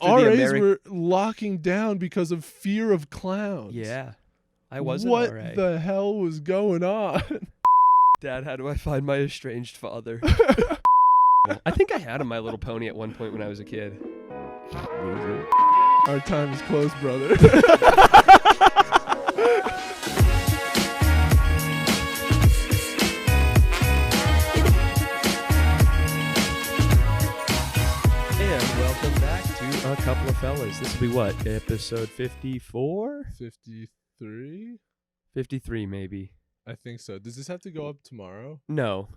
RAs were locking down because of fear of clowns. Yeah. I was an What RA. the hell was going on? Dad, how do I find my estranged father? I think I had a My Little Pony at one point when I was a kid. Our time is close, brother. And welcome back to A Coupla Fellas. This will be what? Episode 54? 53? 53 maybe. I think so. Does this have to go up tomorrow? No.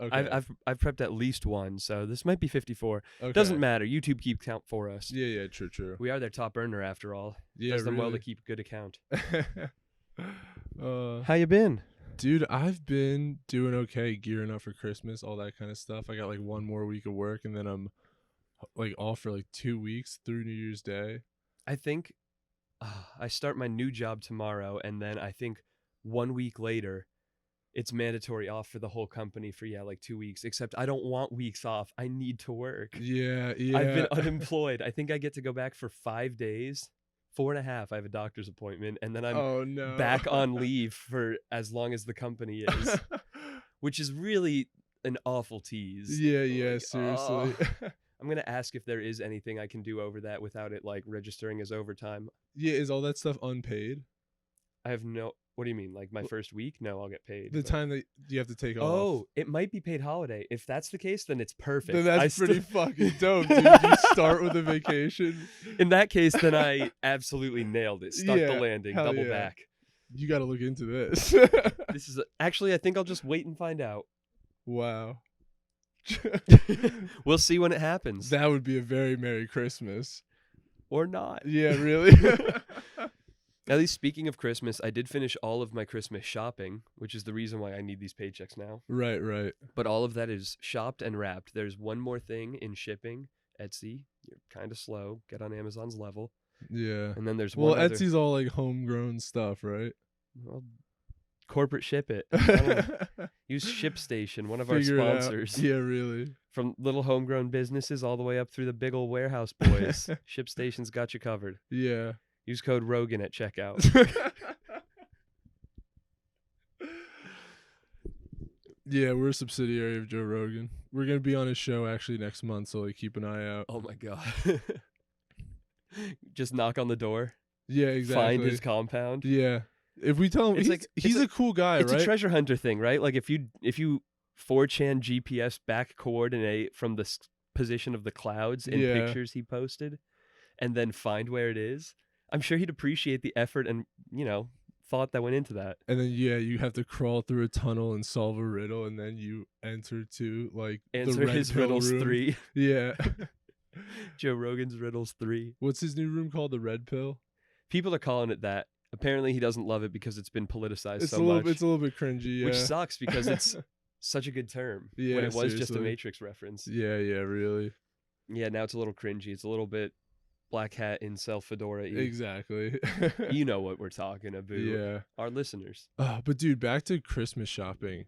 Okay. I've prepped at least one, so this might be 54. Okay. Doesn't matter. YouTube keep count for us. Yeah, true. We are their top earner after all. Yeah, Does them well to really. keep good account. How How you been? Dude, I've been doing okay, gearing up for Christmas, all that kind of stuff. I got like one more week of work, and then I'm like off for like 2 weeks through New Year's Day. I think I start my new job tomorrow, and then I think 1 week later, it's mandatory off for the whole company for, like 2 weeks, except I don't want weeks off. I need to work. Yeah. I've been unemployed. I think I get to go back for 5 days, 4.5. I have a doctor's appointment, and then I'm back on leave for as long as the company is, which is really an awful tease. Yeah, seriously. I'm going to ask if there is anything I can do over that without it like registering as overtime. Yeah, is all that stuff unpaid? I have no... What do you mean? Like my first week? No, I'll get paid. The time that you have to take off. Oh, it might be paid holiday. If that's the case, then it's perfect. Then that's pretty fucking dope, dude. You start with a vacation. In that case, then I absolutely nailed it. Stuck the landing, double back. You got to look into this. This is actually, I think I'll just wait and find out. Wow. We'll see when it happens. That would be a very Merry Christmas. Or not. Yeah, really? At least speaking of Christmas, I did finish all of my Christmas shopping, which is the reason why I need these paychecks now. Right. But all of that is shopped and wrapped. There's one more thing in shipping. Etsy, you're kind of slow. Get on Amazon's level. Yeah. And then there's one other... Etsy's all like homegrown stuff, right? Well, corporate ship it. Use ShipStation, one of Figure our sponsors. Yeah, really. From little homegrown businesses all the way up through the big old warehouse boys. ShipStation's got you covered. Yeah. Use code Rogan at checkout. Yeah, we're a subsidiary of Joe Rogan. We're going to be on his show actually next month, so like keep an eye out. Oh my God. Just knock on the door. Yeah, exactly. Find his compound. Yeah. If we tell him, he's a cool guy, it's right? It's a treasure hunter thing, right? Like if you 4chan GPS back coordinate from the position of the clouds in pictures he posted and then find where it is, I'm sure he'd appreciate the effort and, thought that went into that. And then, you have to crawl through a tunnel and solve a riddle, and then you enter to, like, answer the red his pill riddles room. 3. Yeah. Joe Rogan's riddles 3. What's his new room called? The red pill? People are calling it that. Apparently, he doesn't love it because it's been politicized It's so much. It's a little bit cringy, yeah. Which sucks because it's such a good term when it was just a Matrix reference. Yeah, really. Yeah, now it's a little cringy. It's a little bit black hat incel fedora-y. Exactly. You know what we're talking about. Yeah. Our listeners. But dude, back to Christmas shopping.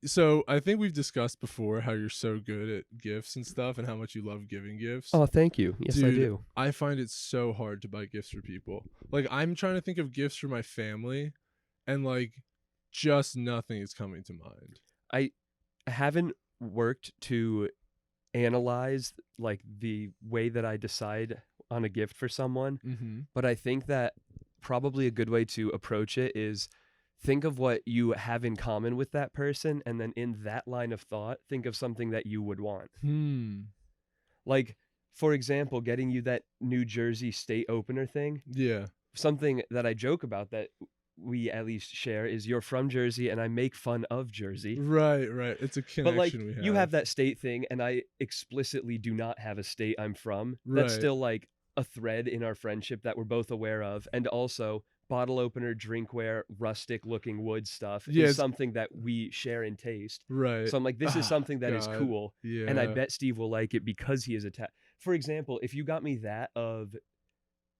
So I think we've discussed before how you're so good at gifts and stuff and how much you love giving gifts. Oh, thank you. Yes, dude, I do. I find it so hard to buy gifts for people. Like, I'm trying to think of gifts for my family, and like just nothing is coming to mind. I haven't worked to analyze like the way that I decide on a gift for someone, but I think that probably a good way to approach it is think of what you have in common with that person, and then in that line of thought, think of something that you would want. Like, for example, getting you that New Jersey state opener thing. Yeah. Something that I joke about that we at least share is you're from Jersey and I make fun of Jersey. Right. It's a connection. But like, we have. you have that state thing, and I explicitly do not have a state I'm from. Right. That's still like a thread in our friendship that we're both aware of. And also, bottle opener, drinkware, rustic looking wood stuff is something that we share in taste. Right. So I'm like, this is something that is cool. Yeah. And I bet Steve will like it because he is attached. For example, if you got me that of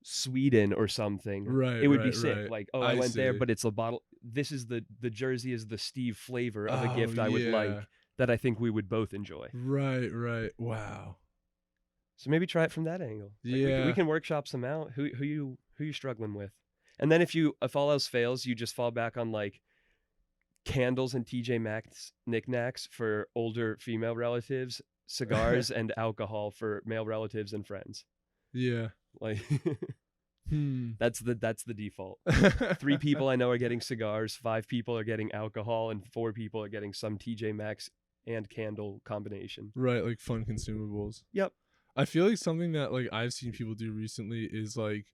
Sweden or something, it would be sick. Right. Like, I went there, but it's a bottle. This is the Jersey is the Steve flavor of a gift I would like that I think we would both enjoy. Right. Wow. So maybe try it from that angle. Like Yeah. we can workshop some out. Who you struggling with? And then if all else fails, you just fall back on like candles and TJ Maxx knickknacks for older female relatives, cigars and alcohol for male relatives and friends. Yeah. Like that's the default. 3 people I know are getting cigars, 5 people are getting alcohol, and 4 people are getting some TJ Maxx and candle combination. Right, like fun consumables. Yep. I feel like something that like I've seen people do recently is like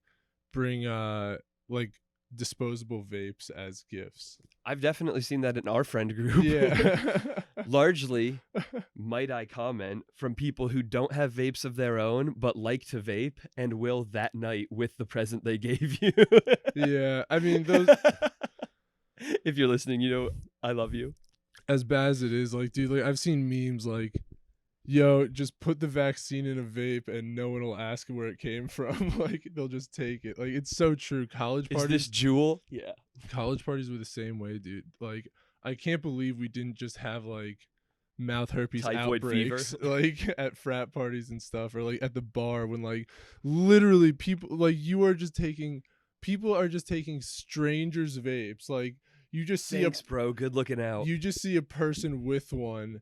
bring like disposable vapes as gifts. I've definitely seen that in our friend group. Yeah. Largely, might I comment, from people who don't have vapes of their own but like to vape and will that night with the present they gave you. Yeah, I mean those. If you're listening, you know I love you. As bad as it is, like, dude, like I've seen memes like, yo, just put the vaccine in a vape and no one will ask where it came from. Like they'll just take it. Like it's so true. College parties. Is this Juul? Yeah. College parties were the same way, dude. Like I can't believe we didn't just have like mouth herpes Typhoid outbreaks fever. like at frat parties and stuff, or like at the bar when like literally people like people are just taking strangers' vapes. Like you just see Thanks, bro. Good looking out. you just see a person with one,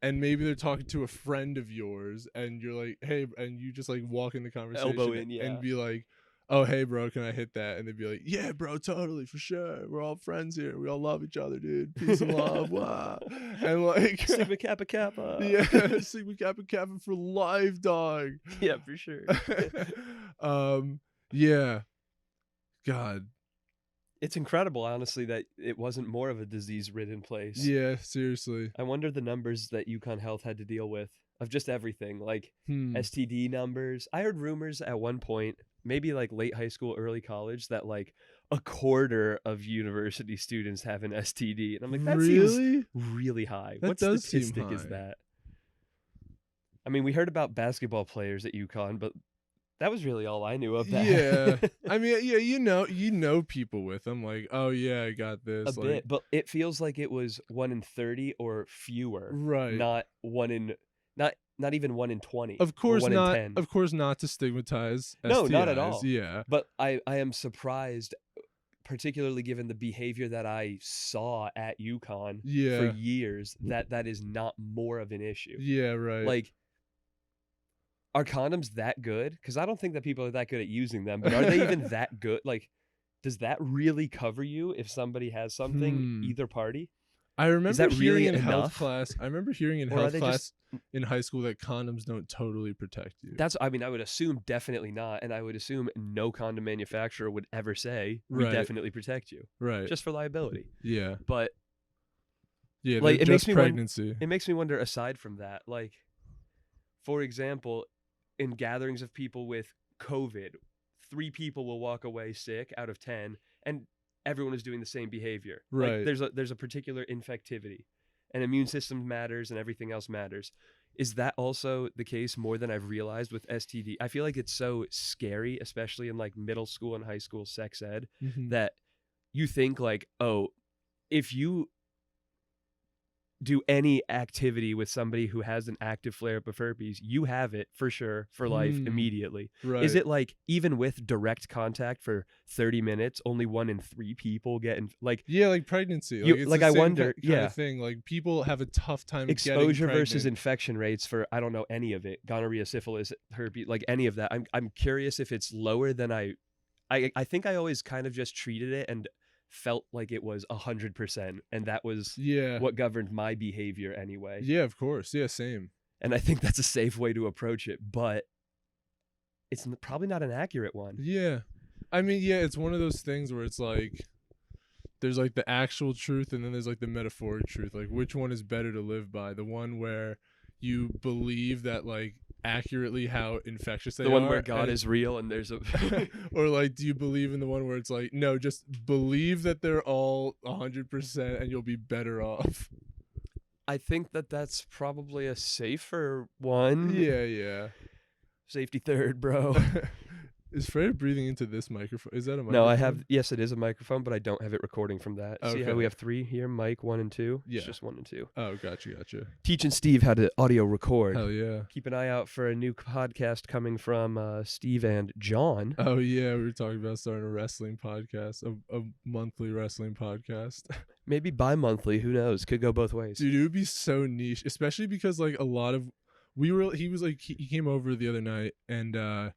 and maybe they're talking to a friend of yours, and you're like, hey, and you just like walk in the conversation Elbow in, yeah. and be like, oh, hey, bro, can I hit that? And they'd be like, yeah, bro, totally, for sure. We're all friends here. We all love each other, dude. Peace and love. Wow. And like Sigma Kappa Kappa. Yeah, Sigma Kappa Kappa for life, dog. Yeah, for sure. Yeah. God. It's incredible, honestly, that it wasn't more of a disease-ridden place. Yeah, seriously. I wonder the numbers that UConn Health had to deal with of just everything, like STD numbers. I heard rumors at one point, maybe like late high school, early college, that like a quarter of university students have an STD. And I'm like, that seems really high. That what does statistic seem is high. that? I mean, we heard about basketball players at UConn, but that was really all I knew of that. Yeah. I mean, yeah, you know people with them. Like, oh, yeah, I got this. A bit, but it feels like it was 1 in 30 or fewer. Right. Not even 1 in 20. Of course or 1 not. in 10. Of course not to stigmatize STIs. No, not at all. Yeah. But I am surprised, particularly given the behavior that I saw at UConn for years, that is not more of an issue. Yeah, right. Like, are condoms that good? Because I don't think that people are that good at using them, but are they even that good? Like, does that really cover you if somebody has something, either party? I remember that hearing really in health enough? class. I remember hearing in Or are health they class in high school that condoms don't totally protect you. I mean, I would assume definitely not, and I would assume no condom manufacturer would ever say we Right. definitely protect you, Right. just for liability. Yeah. But Yeah, like, it just makes me pregnancy. it makes me wonder. Aside from that, like, for example, in gatherings of people with COVID, 3 people will walk away sick out of 10, and everyone is doing the same behavior. Right. Like, there's a particular infectivity, and immune system matters, and everything else matters. Is that also the case more than I've realized with STD? I feel like it's so scary, especially in like middle school and high school sex ed, that you think like, oh, if you do any activity with somebody who has an active flare-up of herpes, you have it for sure for life immediately. Right. Is it like even with direct contact for 30 minutes, only 1 in 3 people get like like pregnancy? You, it's I the wonder, same kind of thing. Like people have a tough time exposure getting versus pregnant. infection rates for I don't know any of it, gonorrhea, syphilis, herpes, like any of that. I'm curious if it's lower than I think I always kind of just treated it and felt like it was 100%, and that was what governed my behavior anyway. Yeah, of course. Yeah, same. And I think that's a safe way to approach it, but it's probably not an accurate one. Yeah. I mean, yeah, it's one of those things where it's like there's like the actual truth and then there's like the metaphoric truth. Like which one is better to live by? The one where you believe that like accurately how infectious they are. The one where God is real and there's a or like do you believe in the one where it's like no, just believe that they're all 100% and you'll be better off? I think that's probably a safer one. Yeah. Safety third, bro. Is Freya breathing into this microphone? Is that a microphone? No, I have. Yes, it is a microphone, but I don't have it recording from that. See how Okay. we have 3 here? Mic 1 and 2. Yeah. It's just 1 and 2. Oh, gotcha. Teaching Steve how to audio record. Hell yeah. Keep an eye out for a new podcast coming from Steve and John. Oh yeah, we were talking about starting a wrestling podcast, a monthly wrestling podcast. Maybe bi-monthly. Who knows? Could go both ways. Dude, it would be so niche, especially because like a lot of he came over the other night and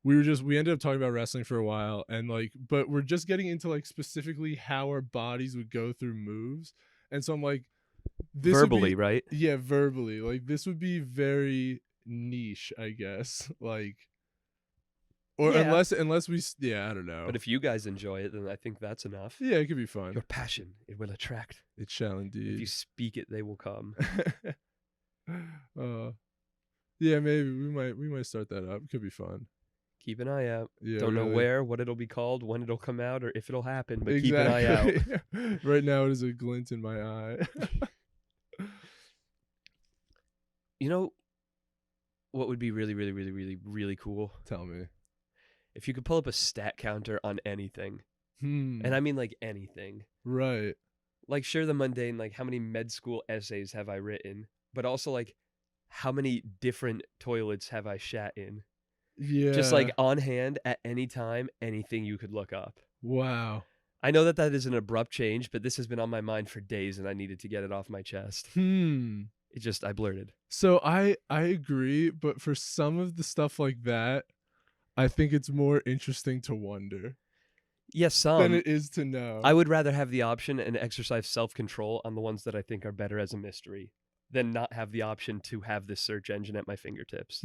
we ended up talking about wrestling for a while and like, but we're just getting into like specifically how our bodies would go through moves. And so I'm like, this verbally, right? Yeah, verbally. Like this would be very niche, I guess. Like, or yeah. unless we, yeah, I don't know. But if you guys enjoy it, then I think that's enough. Yeah, it could be fun. Your passion, it will attract. It shall indeed. If you speak it, they will come. Yeah, maybe we might start that up. It could be fun. Keep an eye out. Yeah, don't know really. where, what it'll be called, when it'll come out, or if it'll happen, but keep an eye out. Right now it is a glint in my eye. You know what would be really, really, really, really, really cool? Tell me. If you could pull up a stat counter on anything. And I mean like anything. Right. Like sure, the mundane, like how many med school essays have I written, but also like how many different toilets have I shat in? Yeah. Just like on hand at any time, anything you could look up. Wow. I know that is an abrupt change, but this has been on my mind for days and I needed to get it off my chest. I blurted. So I agree, but for some of the stuff like that, I think it's more interesting to wonder. Yes, some. Than it is to know. I would rather have the option and exercise self-control on the ones that I think are better as a mystery than not have the option to have this search engine at my fingertips.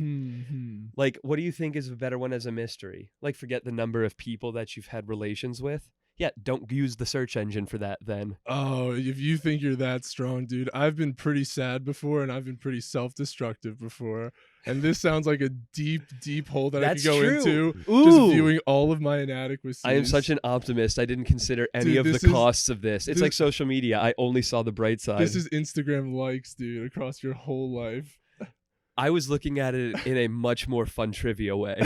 Like, what do you think is a better one as a mystery? Like, forget the number of people that you've had relations with. Yeah, don't use the search engine for that then. Oh, if you think you're that strong, dude. I've been pretty sad before and I've been pretty self-destructive before. And this sounds like a deep, deep hole that I could go into. Ooh. Just viewing all of my inadequacies. I am such an optimist. I didn't consider any of the costs of this. It's like social media. I only saw the bright side. This is Instagram likes, dude, across your whole life. I was looking at it in a much more fun trivia way.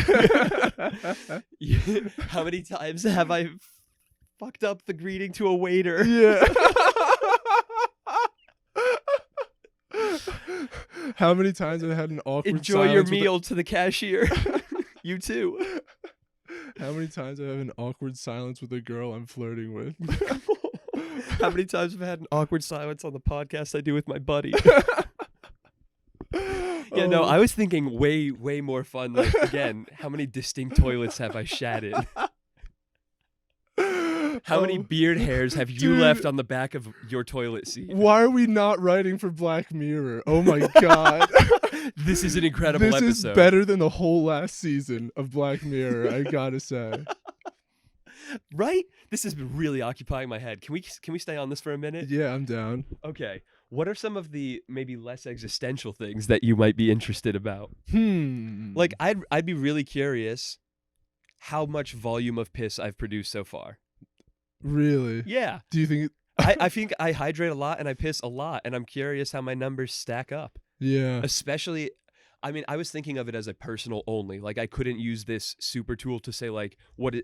How many times have I fucked up the greeting to a waiter? Yeah. How many times have I had an awkward Enjoy your meal to the cashier. You too. How many times have I had an awkward silence with a girl I'm flirting with? How many times have I had an awkward silence on the podcast I do with my buddy? Yeah, no, I was thinking way, way more fun. Like, again, how many distinct toilets have I shat in? How many beard hairs have you left on the back of your toilet seat? Why are we not writing for Black Mirror? Oh my God. This is an incredible episode. This is better than the whole last season of Black Mirror, I gotta say. Right? This has been really occupying my head. Can we stay on this for a minute? Yeah, I'm down. Okay. What are some of the maybe less existential things that you might be interested about? Like I'd be really curious how much volume of piss I've produced so far. Really? Yeah. Do you think I think I hydrate a lot and I piss a lot, and I'm curious how my numbers stack up. Yeah. Especially, I mean, I was thinking of it as a personal only. Like I couldn't use this super tool to say like what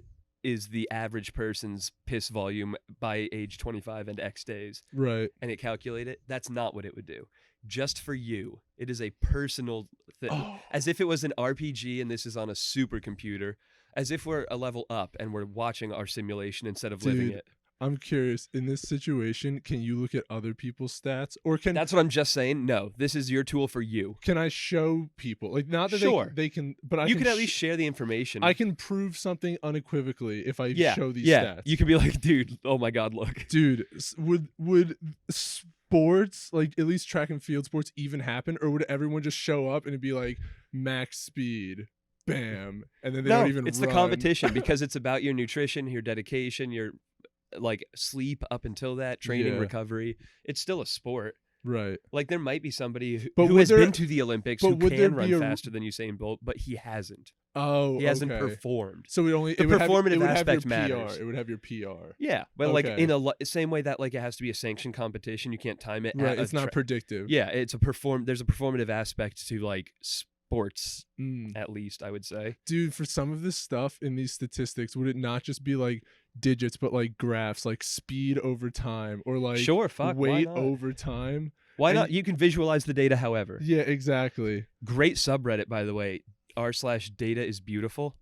is the average person's piss volume by age 25 and X days. Right. And it calculate it. That's not what it would do. Just for you. It is a personal thing. Oh. As if it was an RPG and this is on a supercomputer. As if we're a level up and we're watching our simulation instead of living it. I'm curious, in this situation, can you look at other people's stats? Or can That's what I'm just saying. No, this is your tool for you. Can I show people? Like, not that they can, but you can at least share the information. I can prove something unequivocally if I show these stats. You can be like, dude, oh my God, look. Dude, would sports, like at least track and field sports, even happen? Or would everyone just show up and it'd be like max speed? Bam, and then they don't even it's run. The competition because it's about your nutrition, your dedication, your like sleep up until that, training, recovery. It's still a sport. Right. Like there might be somebody who has been to the Olympics who can run faster than Usain Bolt, but he hasn't. Oh, he hasn't performed. So the performative aspect matters. It would have your PR. Yeah, but like in a same way that like it has to be a sanctioned competition, you can't time it. Right, it's not predictive. Yeah, it's there's a performative aspect to like sports, at least, I would say. Dude, for some of this stuff in these statistics, would it not just be like digits, but like graphs, like speed over time or like Sure, fuck, why weight not? over time? Why And not? You can visualize the data however. Yeah, exactly. Great subreddit, by the way, r/data is beautiful,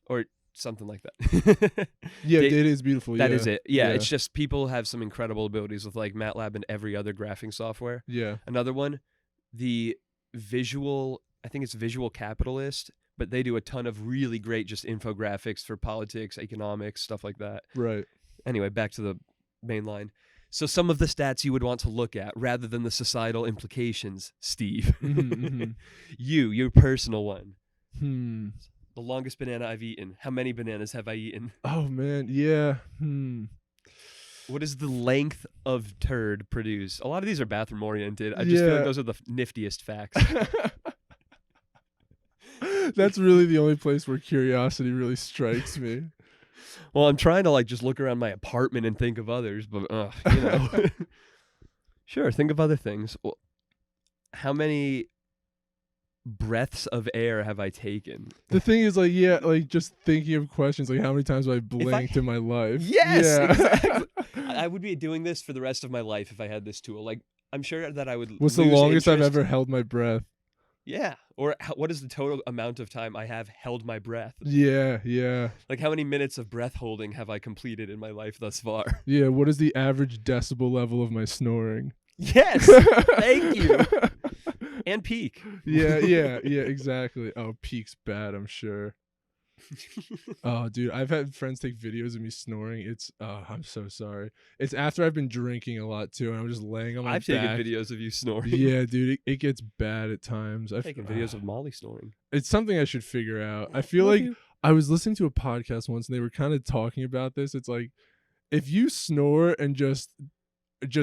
or something like that. Yeah, data is beautiful. That is it. Yeah, it's just people have some incredible abilities with like MATLAB and every other graphing software. Yeah. Another one, the visual, I think it's Visual Capitalist, but they do a ton of really great just infographics for politics, economics, stuff like that. Right. Anyway, back to the main line. So some of the stats you would want to look at rather than the societal implications, Steve. Your personal one. The longest banana I've eaten. How many bananas have I eaten? Oh, man. Yeah. What is the length of turd produced? A lot of these are bathroom oriented. I just feel like those are the niftiest facts. That's really the only place where curiosity really strikes me. Well, I'm trying to like just look around my apartment and think of others, but you know. Sure, think of other things. Well, how many breaths of air have I taken? The thing is, like, like just thinking of questions, like how many times have I blinked in my life? Yes, exactly. I would be doing this for the rest of my life if I had this tool. Like, I'm sure that I would. What's the longest I've ever held my breath? Yeah. Or what is the total amount of time I have held my breath? Yeah. Like, how many minutes of breath holding have I completed in my life thus far? Yeah, what is the average decibel level of my snoring? Yes! Thank you! And peak. Yeah, exactly. Oh, peak's bad, I'm sure. Oh, dude, I've had friends take videos of me snoring. I'm so sorry. It's after I've been drinking a lot too, and I'm just laying on my back. I've taken videos of you snoring. Yeah, dude, it gets bad at times. I've taken videos of Molly snoring. It's something I should figure out. I feel like I was listening to a podcast once, and they were kind of talking about this. It's like, if you snore and just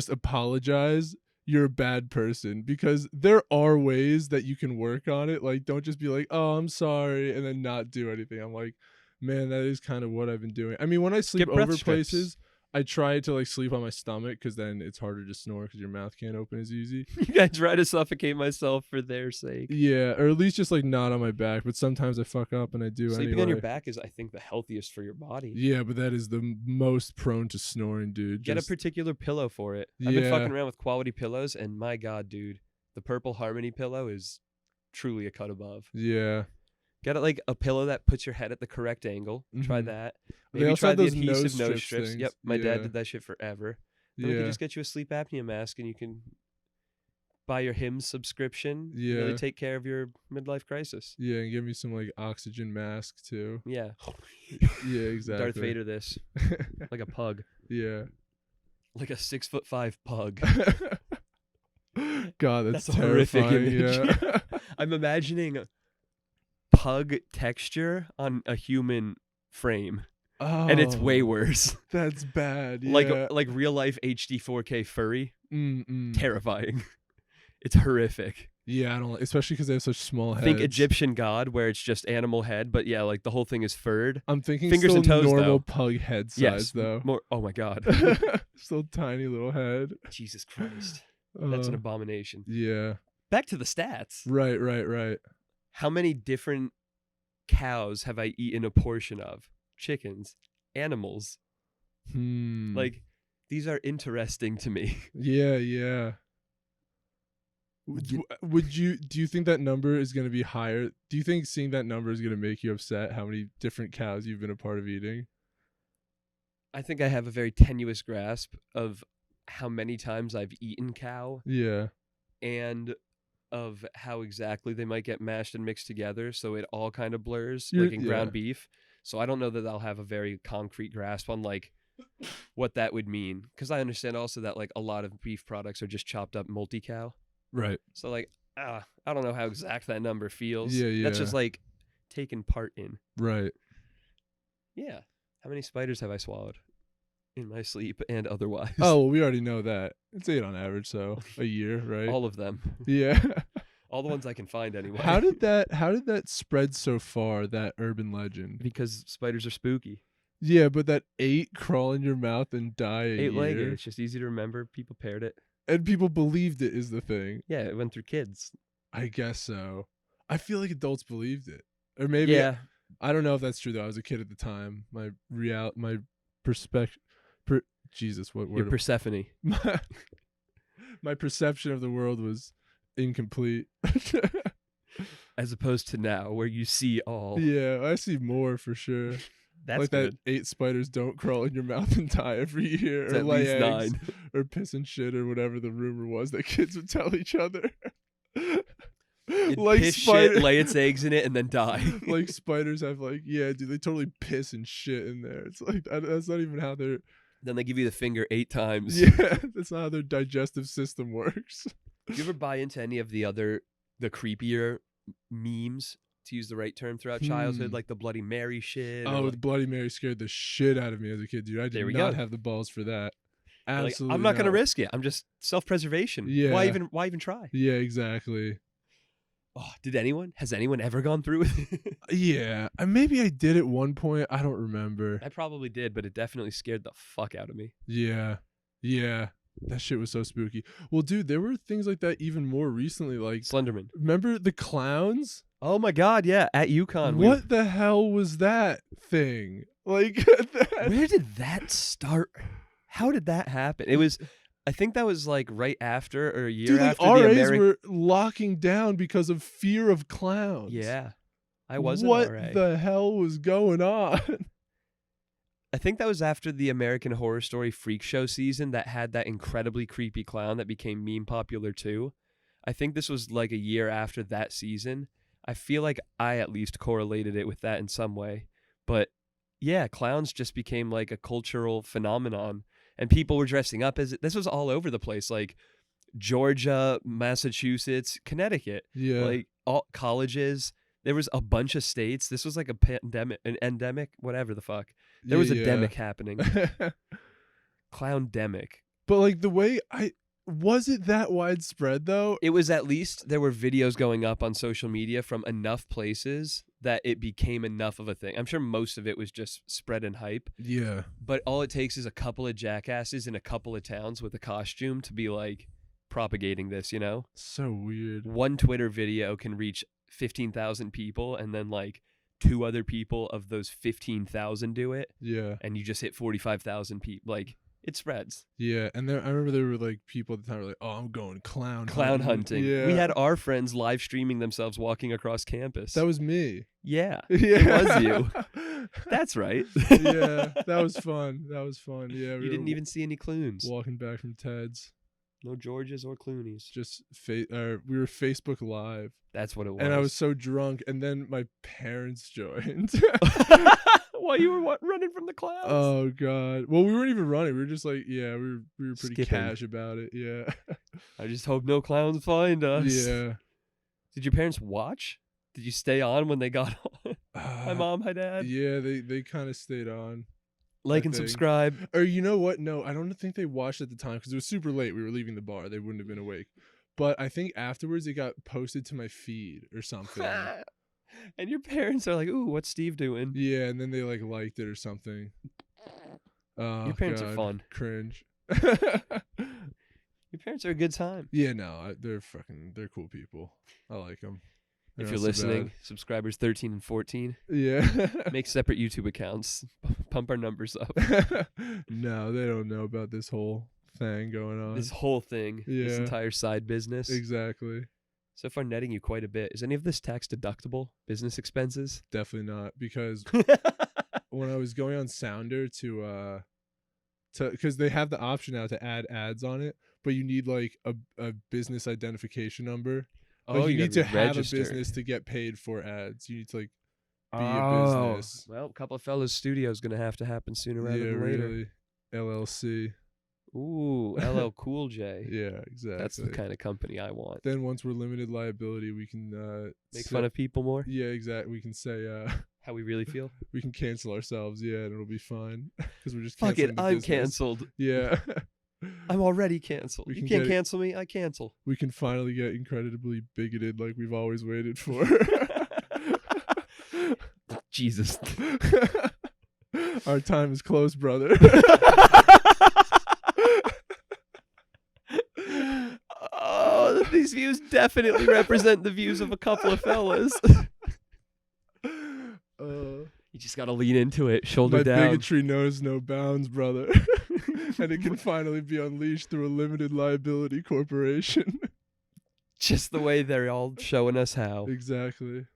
apologize, you're a bad person, because there are ways that you can work on it. Like, don't just be like, oh, I'm sorry, and then not do anything. I'm like, man, that is kind of what I've been doing. I mean, when I sleep over places, I try to like sleep on my stomach, because then it's harder to snore because your mouth can't open as easy. I try to suffocate myself for their sake. Yeah, or at least just like not on my back. But sometimes I fuck up and I do. Sleeping on your back is, I think, the healthiest for your body. Yeah, but that is the most prone to snoring, dude. Get a particular pillow for it. I've been fucking around with quality pillows, and my God, dude, the Purple Harmony pillow is truly a cut above. Yeah. Get like a pillow that puts your head at the correct angle. Try that. Maybe try the adhesive nose strips. Yep, my dad did that shit forever. Then we can just get you a sleep apnea mask, and you can buy your Hims subscription. Yeah. Really take care of your midlife crisis. Yeah, and give me some like oxygen mask too. Yeah. Yeah, exactly. Darth Vader this. Like a pug. Yeah. Like a 6'5" pug. God, that's a horrific terrifying. image. Yeah. I'm imagining pug texture on a human frame. Oh, and it's way worse. That's bad. Yeah. Like real life HD 4K furry. Mm-mm. Terrifying. It's horrific. Yeah, I don't, especially because they have such small heads. Think Egyptian god, where it's just animal head, but yeah, like the whole thing is furred. I'm thinking fingers still and toes, normal though. pug head size, though. More. Oh my God. Still tiny little head. Jesus Christ. That's an abomination. Yeah. Back to the stats. Right. How many different cows have I eaten a portion of? Chickens, animals. Like, these are interesting to me. Yeah. Do you think that number is going to be higher? Do you think seeing that number is going to make you upset, how many different cows you've been a part of eating? I think I have a very tenuous grasp of how many times I've eaten cow. Yeah. And of how exactly they might get mashed and mixed together, so it all kind of blurs, like in ground beef. So I don't know that I'll have a very concrete grasp on like what that would mean, because I understand also that like a lot of beef products are just chopped up multi-cow. Right. So like, I don't know how exact that number feels. Yeah. That's just like taking part in. Right. Yeah. How many spiders have I swallowed in my sleep and otherwise? Oh, well, we already know that. It's 8 on average, so a year, right? All of them. Yeah. All the ones I can find anyway. How did that spread so far, that urban legend? Because spiders are spooky. Yeah, but that 8 crawl in your mouth and die a 8-legged. year. It's just easy to remember. People paired it. And people believed it is the thing. Yeah, it went through kids. I guess so. I feel like adults believed it, or maybe Yeah. I don't know if that's true though. I was a kid at the time. My perspective, Jesus, what Your word? Persephone. My perception of the world was incomplete. As opposed to now, where you see all. Yeah, I see more for sure. That's like good. that 8 spiders don't crawl in your mouth and die every year, It's or at lay least eggs, 9. or piss and shit, or whatever the rumor was that kids would tell each other. It'd piss shit, lay its eggs in it, and then die. Like spiders have yeah, dude, they totally piss and shit in there. It's like that's not even how they're. Then they give you the finger 8 times. Yeah, that's not how their digestive system works. Do you ever buy into any of the creepier memes, to use the right term, throughout childhood, like the Bloody Mary shit? Oh, the Bloody Mary scared the shit out of me as a kid, dude. I did not have the balls for that. Absolutely, like, I'm not gonna risk it. I'm just self-preservation. Yeah. Why even try? Yeah, exactly. Oh, has anyone ever gone through with it? Yeah, maybe I did at one point. I don't remember. I probably did, but it definitely scared the fuck out of me. Yeah, that shit was so spooky. Well, dude, there were things like that even more recently. Like Slenderman. Remember the clowns? Oh my god, yeah, at UConn. What the hell was that thing? Like, where did that start? How did that happen? It was. I think that was like right after or a year dude, after RAs the American. were locking down because of fear of clowns. Yeah, I wasn't. What RA. the hell was going on? I think that was after the American Horror Story Freak Show season that had that incredibly creepy clown that became meme popular too. I think this was like a year after that season. I feel like I at least correlated it with that in some way. But yeah, clowns just became like a cultural phenomenon. And people were dressing up as it. This was all over the place, like Georgia, Massachusetts, Connecticut. Yeah. Like all colleges. There was a bunch of states. This was like a pandemic, an endemic, whatever the fuck. There was a demic happening. Clown-demic. But like the way was it that widespread though? It was, at least there were videos going up on social media from enough places that it became enough of a thing. I'm sure most of it was just spread and hype. Yeah. But all it takes is a couple of jackasses in a couple of towns with a costume to be like propagating this, you know? So weird. One Twitter video can reach 15,000 people, and then like 2 other people of those 15,000 do it. Yeah. And you just hit 45,000 people. Like, it spreads. Yeah, and I remember there were like people at the time were like, "Oh, I'm going clown hunting." Yeah. We had our friends live streaming themselves walking across campus. That was me. Yeah. Yeah. It was you. That's right. Yeah, that was fun. Yeah, You didn't even see any Clunes. Walking back from Ted's. No Georges or Clooney's. Just we were Facebook Live. That's what it was. And I was so drunk, and then my parents joined. While you were running from the clouds? Oh god. Well, we weren't even running. We were just like, yeah, we were pretty Skipping. cash about it. Yeah. I just hope no clowns find us. Yeah. Did your parents watch? Did you stay on when they got on? Hi mom, hi dad. Yeah, they kind of stayed on. Like and subscribe. Or you know what? No, I don't think they watched at the time because it was super late. We were leaving the bar. They wouldn't have been awake. But I think afterwards it got posted to my feed or something. And your parents are like, "Ooh, what's Steve doing?" Yeah, and then they like liked it or something. Your parents are fun. Cringe. Your parents are a good time. Yeah, no, they're cool people. I like them. If you're listening, subscribers 13 and 14. Yeah. Make separate YouTube accounts. Pump our numbers up. No, they don't know about this whole thing going on. This whole thing. Yeah. This entire side business. Exactly. So far netting you quite a bit. Is any of this tax deductible? Business expenses? Definitely not, because when I was going on Sounder to because they have the option now to add ads on it, but you need like a business identification number. Like, you need to have a business to get paid for ads. You need to like be a business. Well, a Coupla Fellas studio is going to happen sooner rather than later. Really. LLC. Ooh, LL Cool J. Yeah, exactly. That's the kind of company I want. Then once we're limited liability, we can make fun of people more. Yeah, exactly. We can say how we really feel. We can cancel ourselves. Yeah, and it'll be fine because we're just fuck it. I'm business. canceled. Yeah. I'm already canceled. You can't cancel me. I cancel. We can finally get incredibly bigoted like we've always waited for. Jesus. Our time is close, brother. Oh, these views definitely represent the views of a couple of fellas. You just gotta lean into it, shoulder my down. bigotry knows no bounds, brother. And it can finally be unleashed through a limited liability corporation. Just the way they're all showing us how. Exactly.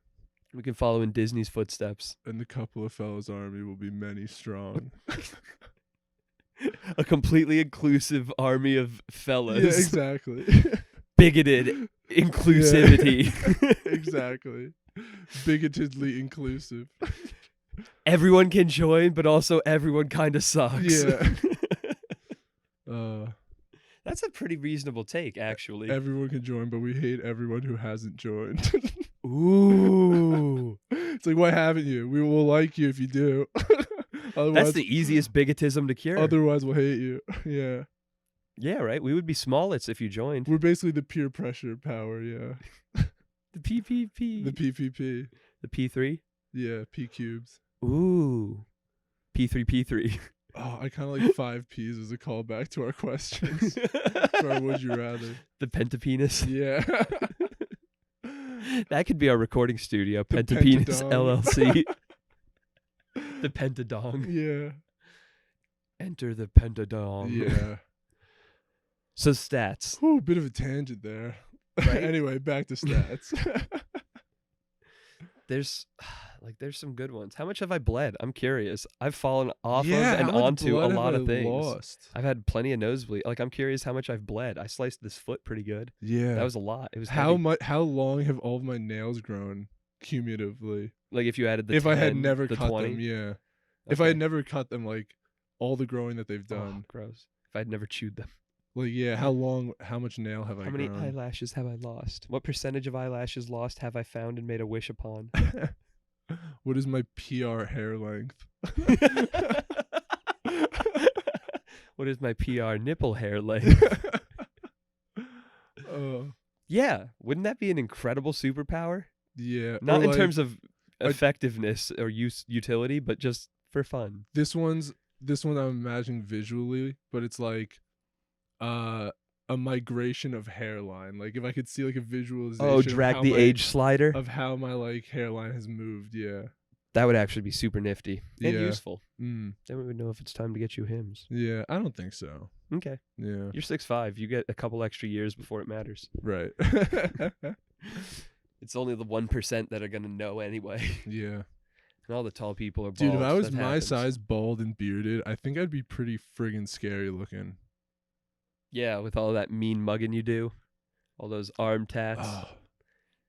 We can follow in Disney's footsteps. And the Coupla Fellas army will be many strong. A completely inclusive army of fellas. Yeah, exactly. Bigoted inclusivity. Yeah. Exactly. Bigotedly inclusive. Everyone can join, but also everyone kind of sucks. Yeah. That's a pretty reasonable take, actually. Everyone can join, but we hate everyone who hasn't joined. Ooh. It's like, why haven't you? We will like you if you do. That's the easiest bigotism to cure. Otherwise, we'll hate you. Yeah. Yeah, right? We would be smallets if you joined. We're basically the peer pressure power, yeah. The PPP. The PPP. The P3? Yeah, P cubes. Ooh. P3P3. Oh, I kind of like 5 Ps as a callback to our questions. For our would you rather. The pentapenis. Yeah. That could be our recording studio. The Pentapenis pentadong. LLC. The pentadong. Yeah. Enter the pentadong. Yeah. So stats. Whew, bit of a tangent there. Right? Anyway, back to stats. There's some good ones. How much have I bled? I'm curious. I've fallen off Yeah, of and how much onto a blood lot have of I things. lost? I've had plenty of nosebleed. Like, I'm curious how much I've bled. I sliced this foot pretty good. Yeah. That was a lot. It was How heavy. much? How long have all of my nails grown cumulatively? Like, if you added the If 10, I had never the cut 20. them, yeah. If I had never cut them, like all the growing that they've Oh, done, gross. If I'd never chewed them. like yeah, how long? How much nail have I How many grown? eyelashes have I lost? What percentage of eyelashes lost have I found and made a wish upon? What is my PR hair length? What is my PR nipple hair length? Yeah, wouldn't that be an incredible superpower? Yeah. Not or in like, terms of effectiveness or utility, but just for fun. this one I'm imagining visually, but it's like a migration of hairline. Like if I could see like a visualization Oh, drag the age slider? of how my like hairline has moved, yeah. That would actually be super nifty and Yeah. useful. Mm. Then we would know if it's time to get you hymns. Yeah, I don't think so. Okay. Yeah. You're 6'5". You get a couple extra years before it matters. Right. It's only the 1% that are going to know anyway. Yeah. And all the tall people are bald. Dude, if I was That my happens. size, bald and bearded, I think I'd be pretty friggin' scary looking. Yeah, with all that mean mugging you do. All those arm tats. Oh.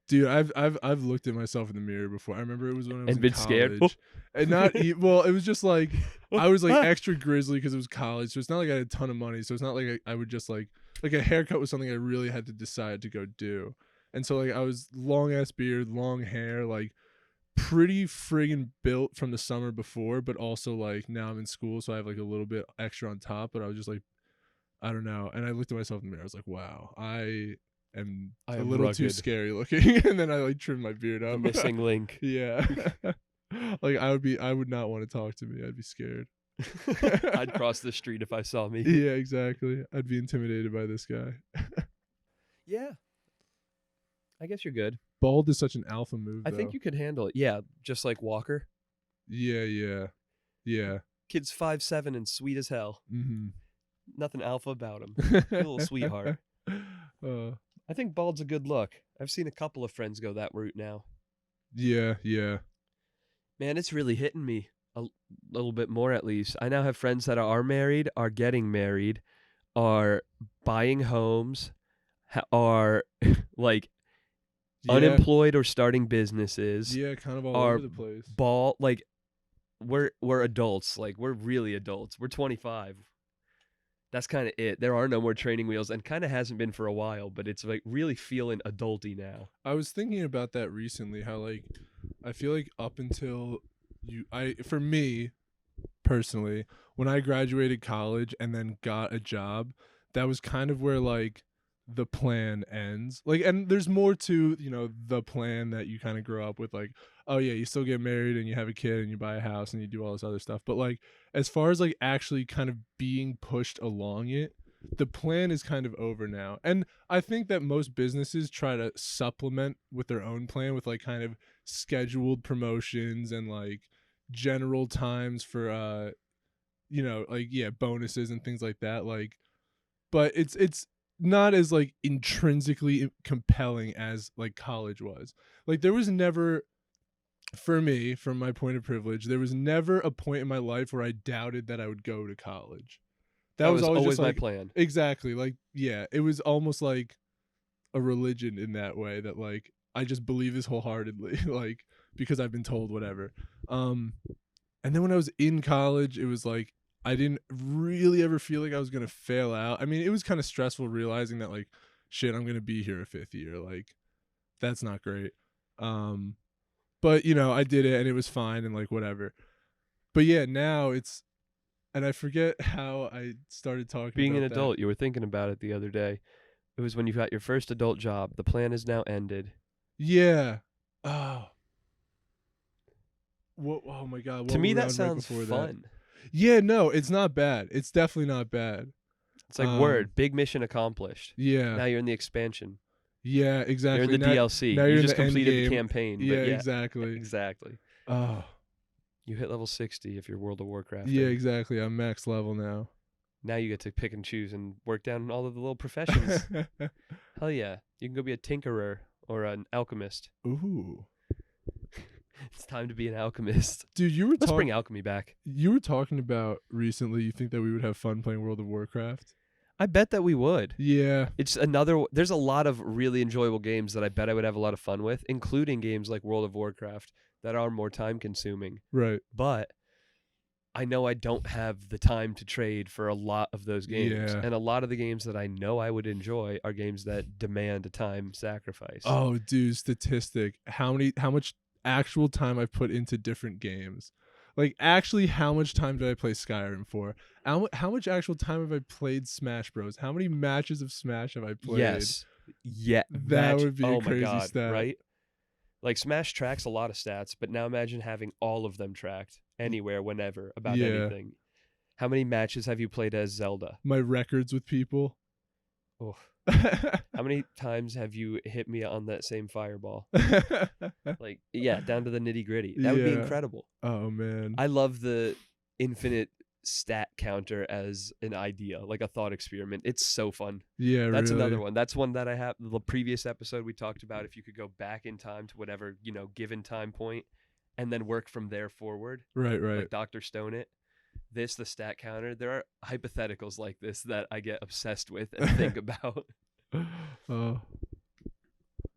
Dude, I've looked at myself in the mirror before. I remember it was when I was And in been college. scared? And not well, it was just like I was like extra grizzly because it was college, so it's not like I had a ton of money. So it's not like I would just like a haircut was something I really had to decide to go do. And so like I was long ass beard, long hair, like pretty friggin' built from the summer before, but also like now I'm in school, so I have like a little bit extra on top. But I was just like, I don't know. And I looked at myself in the mirror. I was like, wow, I am a little too rugged. scary looking. And then I like trimmed my beard The up. missing link. Yeah. Like I would not want to talk to me. I'd be scared. I'd cross the street if I saw me. Yeah, exactly. I'd be intimidated by this guy. Yeah. I guess you're good. Bald is such an alpha move, I think though. you could handle it. Yeah, just like Walker. Yeah. Kid's 5'7" and sweet as hell. Mm-hmm. Nothing alpha about him. A little sweetheart. I think bald's a good look. I've seen a couple of friends go that route now. Yeah. Man, it's really hitting me a little bit more at least. I now have friends that are married, are getting married, are buying homes, are like unemployed or starting businesses. Yeah, kind of all are over the place. Bald, like we're adults. Like we're really adults. We're 25. That's kind of it. There are no more training wheels, and kind of hasn't been for a while, but it's like really feeling adulty now. I was thinking about that recently, how like I feel like up until for me personally, when I graduated college and then got a job, that was kind of where like the plan ends. Like, and there's more to, the plan that you kind of grow up with, like, oh yeah, you still get married and you have a kid and you buy a house and you do all this other stuff. But like, as far as like actually kind of being pushed along it, the plan is kind of over now. And I think that most businesses try to supplement with their own plan with like kind of scheduled promotions and like general times for you know, like yeah, bonuses and things like that. Like, but it's not as like intrinsically compelling as like college was. Like there was never, for me, from my point of privilege, there was never a point in my life where I doubted that I would go to college. That was always just my like, plan. exactly, like yeah, it was almost like a religion in that way, that like I just believe this wholeheartedly, like because I've been told whatever. And then when I was in college, it was like I didn't really ever feel like I was gonna fail out. I mean, it was kind of stressful realizing that like shit, I'm gonna be here a fifth year. Like that's not great. But you know, I did it and it was fine and like whatever. But yeah, now it's, and I forget how I started talking Being about an adult, you were thinking about it the other day. It was when you got your first adult job. The plan is now ended. Yeah. Oh. What, oh my god. What To me, were we that on sounds right before fun. that? Yeah, no, it's not bad. It's definitely not bad. It's like word, big mission accomplished. Yeah. Now you're in the expansion. Yeah, exactly. You're in the DLC. Now you you're just in the completed end the game. campaign. Yeah, But yeah, exactly. exactly. Oh. You hit level 60 if you're World of Warcraft. Yeah, exactly. I'm max level now. Now you get to pick and choose and work down all of the little professions. Hell yeah. You can go be a tinkerer or an alchemist. Ooh. It's time to be an alchemist. Dude, Let's bring alchemy back. You were talking about recently you think that we would have fun playing World of Warcraft. I bet that we would. Yeah. It's there's a lot of really enjoyable games that I bet I would have a lot of fun with, including games like World of Warcraft that are more time consuming. Right. But I know I don't have the time to trade for a lot of those games. Yeah. And a lot of the games that I know I would enjoy are games that demand a time sacrifice. Oh, dude, statistic. How much actual time I've put into different games. Like, actually, how much time did I play Skyrim for? How much actual time have I played Smash Bros? How many matches of Smash have I played? Yes. Yeah. That would be a crazy my God, stat. right? Like, Smash tracks a lot of stats, but now imagine having all of them tracked anywhere, whenever, about anything. How many matches have you played as Zelda? My records with people. Oh. How many times have you hit me on that same fireball? Like, yeah, down to the nitty gritty. That would be incredible. Oh, man. I love the infinite stat counter as an idea, like a thought experiment. It's so fun. Yeah, that's really. another one. That's one that I have. The previous episode we talked about if you could go back in time to whatever, given time point and then work from there forward. Right. Like Dr. Stone it. The stat counter. There are hypotheticals like this that I get obsessed with and think about. Oh.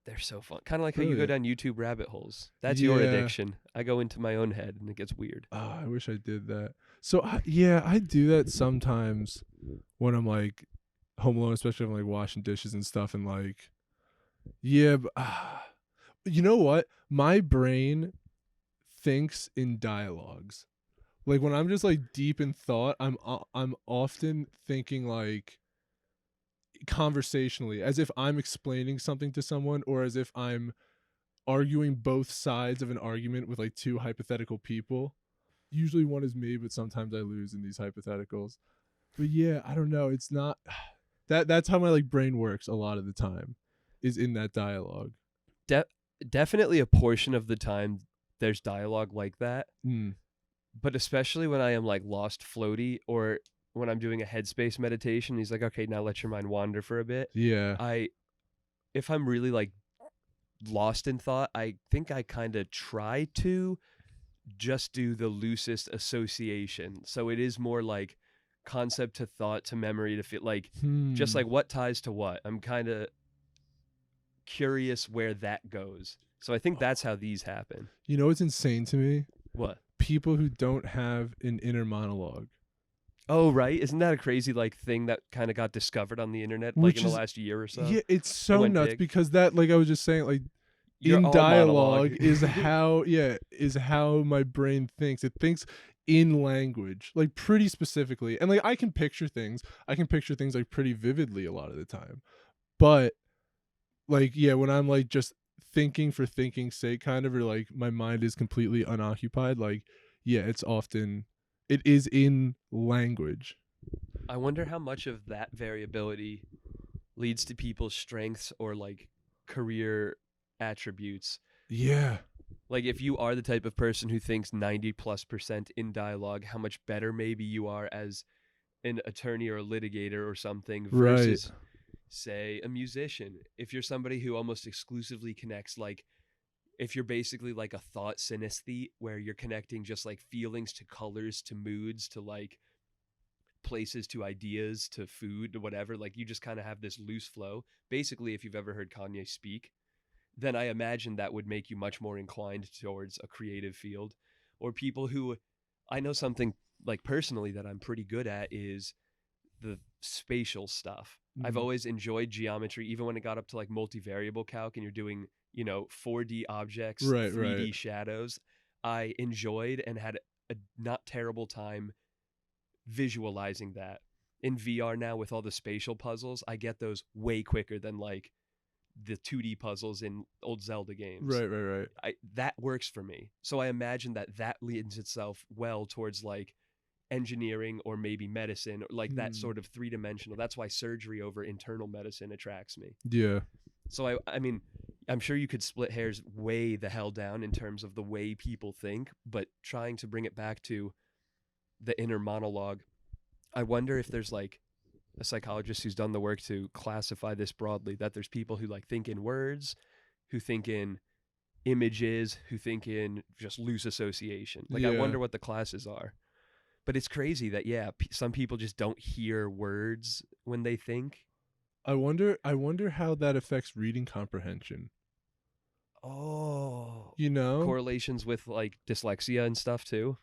They're so fun. Kind of like how you go down YouTube rabbit holes. That's your addiction. I go into my own head and it gets weird. Oh, I wish I did that. So, I do that sometimes when I'm like home alone, especially if I'm like washing dishes and stuff. And like, yeah, but, you know what? My brain thinks in dialogues. Like when I'm just like deep in thought, I'm often thinking like conversationally, as if I'm explaining something to someone, or as if I'm arguing both sides of an argument with like two hypothetical people. Usually one is me, but sometimes I lose in these hypotheticals. But yeah, I don't know. It's not that's how my like brain works a lot of the time, is in that dialogue. Definitely a portion of the time there's dialogue like that. But especially when I am like lost floaty, or when I'm doing a headspace meditation, he's like, okay, now let your mind wander for a bit. Yeah. If I'm really like lost in thought, I think I kind of try to just do the loosest association. So it is more like concept to thought to memory to feel like just like what ties to what. I'm kind of curious where that goes. So I think that's how these happen. You know what's insane to me? What? People who don't have an inner monologue. Oh, right. Isn't that a crazy like thing that kind of got discovered on the internet like in the last year or so? Yeah, it's so nuts because that, like I was just saying, like You're in dialogue monologue. is how my brain thinks. It thinks in language, like pretty specifically. And like I can picture things like pretty vividly a lot of the time. But like, yeah, when I'm like just thinking for thinking's sake kind of, or like my mind is completely unoccupied, like yeah, it is in language. I wonder how much of that variability leads to people's strengths or like career attributes. Yeah. Like if you are the type of person who thinks 90+% in dialogue, how much better maybe you are as an attorney or a litigator or something versus say a musician. If you're somebody who almost exclusively connects, like if you're basically like a thought synesthete where you're connecting just like feelings to colors to moods to like places to ideas to food to whatever, like you just kind of have this loose flow. Basically, if you've ever heard Kanye speak, then I imagine that would make you much more inclined towards a creative field. Or people who, I know something like personally that I'm pretty good at is the spatial stuff. I've always enjoyed geometry, even when it got up to like multivariable calc and you're doing, 4D objects, 3D shadows. I enjoyed and had a not terrible time visualizing that. In VR now with all the spatial puzzles, I get those way quicker than like the 2D puzzles in old Zelda games. Right. That works for me. So I imagine that lends itself well towards like engineering or maybe medicine, or like that sort of three-dimensional. That's why surgery over internal medicine attracts me. Yeah. So I mean, I'm sure you could split hairs way the hell down in terms of the way people think, but trying to bring it back to the inner monologue, I wonder if there's like a psychologist who's done the work to classify this broadly, that there's people who like think in words, who think in images, who think in just loose association. Like I wonder what the classes are. But it's crazy that some people just don't hear words when they think. I wonder how that affects reading comprehension. Oh. Correlations with like dyslexia and stuff too.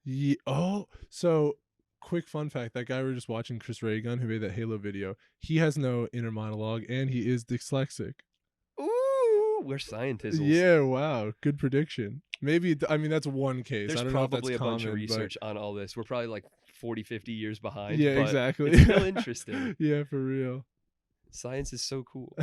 Yeah. Oh, so quick fun fact, that guy we were just watching, Chris Ray-Gun, who made that Halo video, he has no inner monologue and he is dyslexic. Ooh, we're scientists. Yeah, wow, good prediction. Maybe, I mean, that's one case. There's I don't know if that's probably a common, bunch of research on all this. We're probably like 40, 50 years behind. Yeah, but exactly. It's still interesting. Yeah, for real. Science is so cool.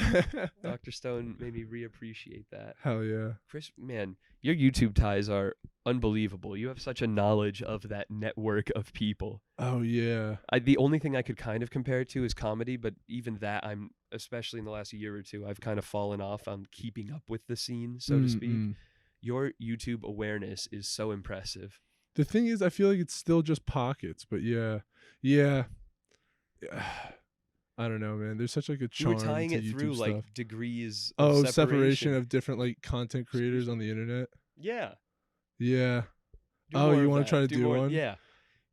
Dr. Stone made me reappreciate that. Hell yeah. Chris, man, your YouTube ties are unbelievable. You have such a knowledge of that network of people. Oh, yeah. The only thing I could kind of compare it to is comedy, but even that, especially in the last year or two, I've kind of fallen off on keeping up with the scene, so to speak. Your YouTube awareness is so impressive. The thing is, I feel like it's still just pockets, but yeah. I don't know, man. There's such like a charm. You were tying to it YouTube through stuff. like degrees of separation of different like content creators on the internet. Yeah. You want to try to do one? Yeah.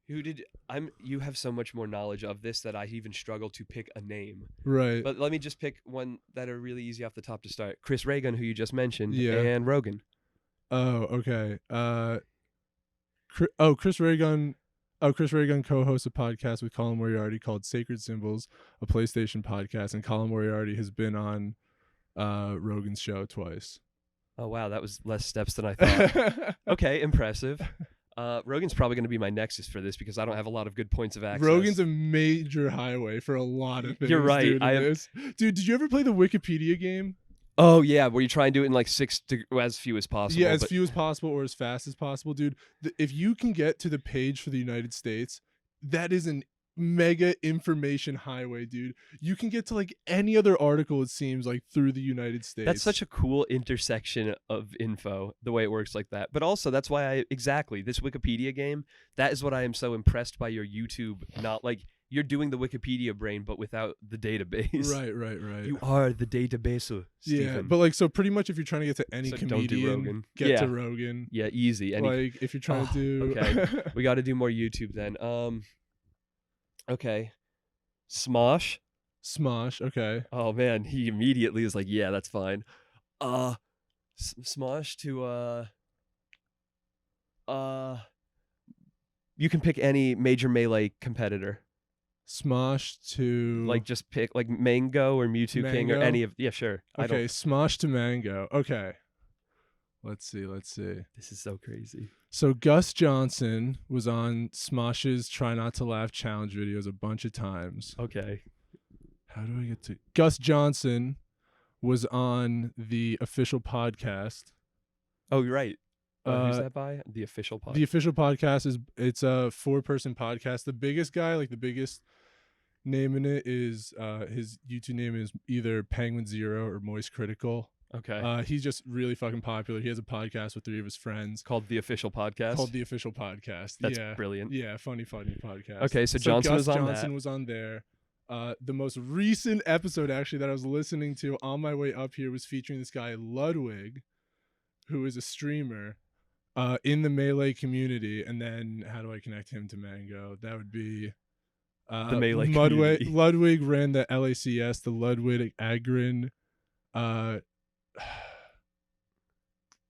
You have so much more knowledge of this that I even struggle to pick a name. Right. But let me just pick one that are really easy off the top to start. Chris Ray-Gun, who you just mentioned, and Rogan. Oh, okay. Chris Ray-Gun. Chris Ray-Gun co-hosts a podcast with Colin Moriarty called Sacred Symbols, a PlayStation podcast, and Colin Moriarty has been on Rogan's show twice. Oh, wow. That was less steps than I thought. Okay, impressive. Rogan's probably going to be my nexus for this because I don't have a lot of good points of access. Rogan's a major highway for a lot of things. You're right. Dude, did you ever play the Wikipedia game? Oh, yeah, where you try and do it in like as few as possible. Yeah, as few as possible or as fast as possible, dude. If you can get to the page for the United States, that is an mega information highway, dude. You can get to like any other article, it seems like, through the United States. That's such a cool intersection of info, the way it works like that. But also, that's why this Wikipedia game, that is what I am so impressed by your YouTube, not like... You're doing the Wikipedia brain, but without the database. Right. You are the database, Stephen. Yeah, but like, so pretty much if you're trying to get to any comedian, get to Rogan. Yeah, easy. Like, if you're trying to do... Okay, we got to do more YouTube then. Okay. Smosh, okay. Oh, man, he immediately is like, yeah, that's fine. Smosh to, you can pick any major Melee competitor. Smosh to... Like, just pick, like, Mango or Mewtwo King or any of... Yeah, sure. Okay, Smosh to Mango. Okay. Let's see. This is so crazy. So Gus Johnson was on Smosh's Try Not to Laugh challenge videos a bunch of times. Okay. How do I get to... Gus Johnson was on the official podcast. Oh, you're right. Who's that by? The official podcast. The official podcast it's a 4-person podcast. The biggest guy, like the biggest naming it is his YouTube name is either Penguin Zero or Moist Critical. Okay. He's just really fucking popular. He has a podcast with 3 of his friends Called The Official Podcast? called The Official Podcast. That's brilliant. Yeah, funny podcast. Okay, so Johnson Gus was on Johnson that. was on there. The most recent episode actually that I was listening to on my way up here was featuring this guy Ludwig, who is a streamer in the Melee community. And then how do I connect him to Mango? That would be The Melee community. Ludwig ran the LACS, the Ludwig Agrin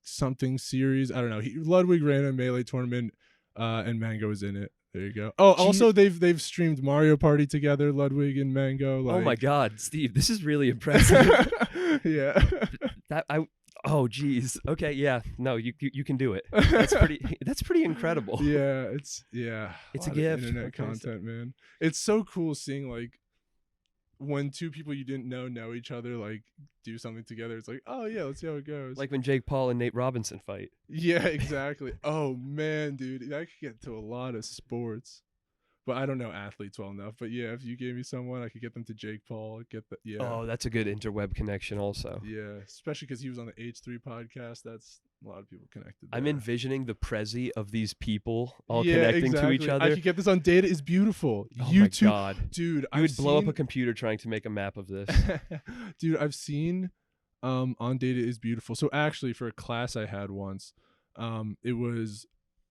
something series. I don't know. Ludwig ran a Melee tournament and Mango was in it. There you go. Oh, also they've streamed Mario Party together, Ludwig and Mango. Oh my God, Steve, this is really impressive. Yeah. Oh geez. Okay, yeah. No, you can do it. That's pretty incredible. Yeah, it's a gift. Internet content, man. It's so cool seeing like when 2 people you didn't know each other, like do something together. It's like, oh yeah, let's see how it goes. Like when Jake Paul and Nate Robinson fight. Yeah, exactly. Oh man, dude, that could get to a lot of sports. But I don't know athletes well enough. But yeah, if you gave me someone, I could get them to Jake Paul. Yeah. Oh, that's a good interweb connection also. Yeah, especially because he was on the H3 podcast. That's a lot of people connected there. I'm envisioning the Prezi of these people all connecting to each other. I could get this on Data is Beautiful. Oh YouTube, my God. Dude, you would blow up a computer trying to make a map of this. Dude, I've seen on Data is Beautiful. So actually, for a class I had once, it was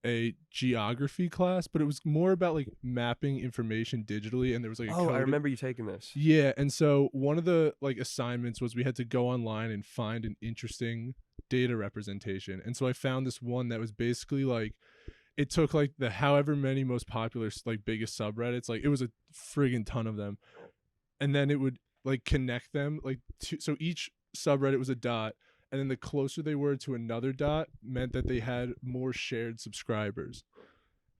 a geography class, but it was more about like mapping information digitally, and there was like I remember you taking this. Yeah, and so one of the like assignments was we had to go online and find an interesting data representation. And so I found this one that was basically like it took like the however many most popular like biggest subreddits, like it was a friggin' ton of them, and then it would like connect them like so each subreddit was a dot, and then the closer they were to another dot meant that they had more shared subscribers.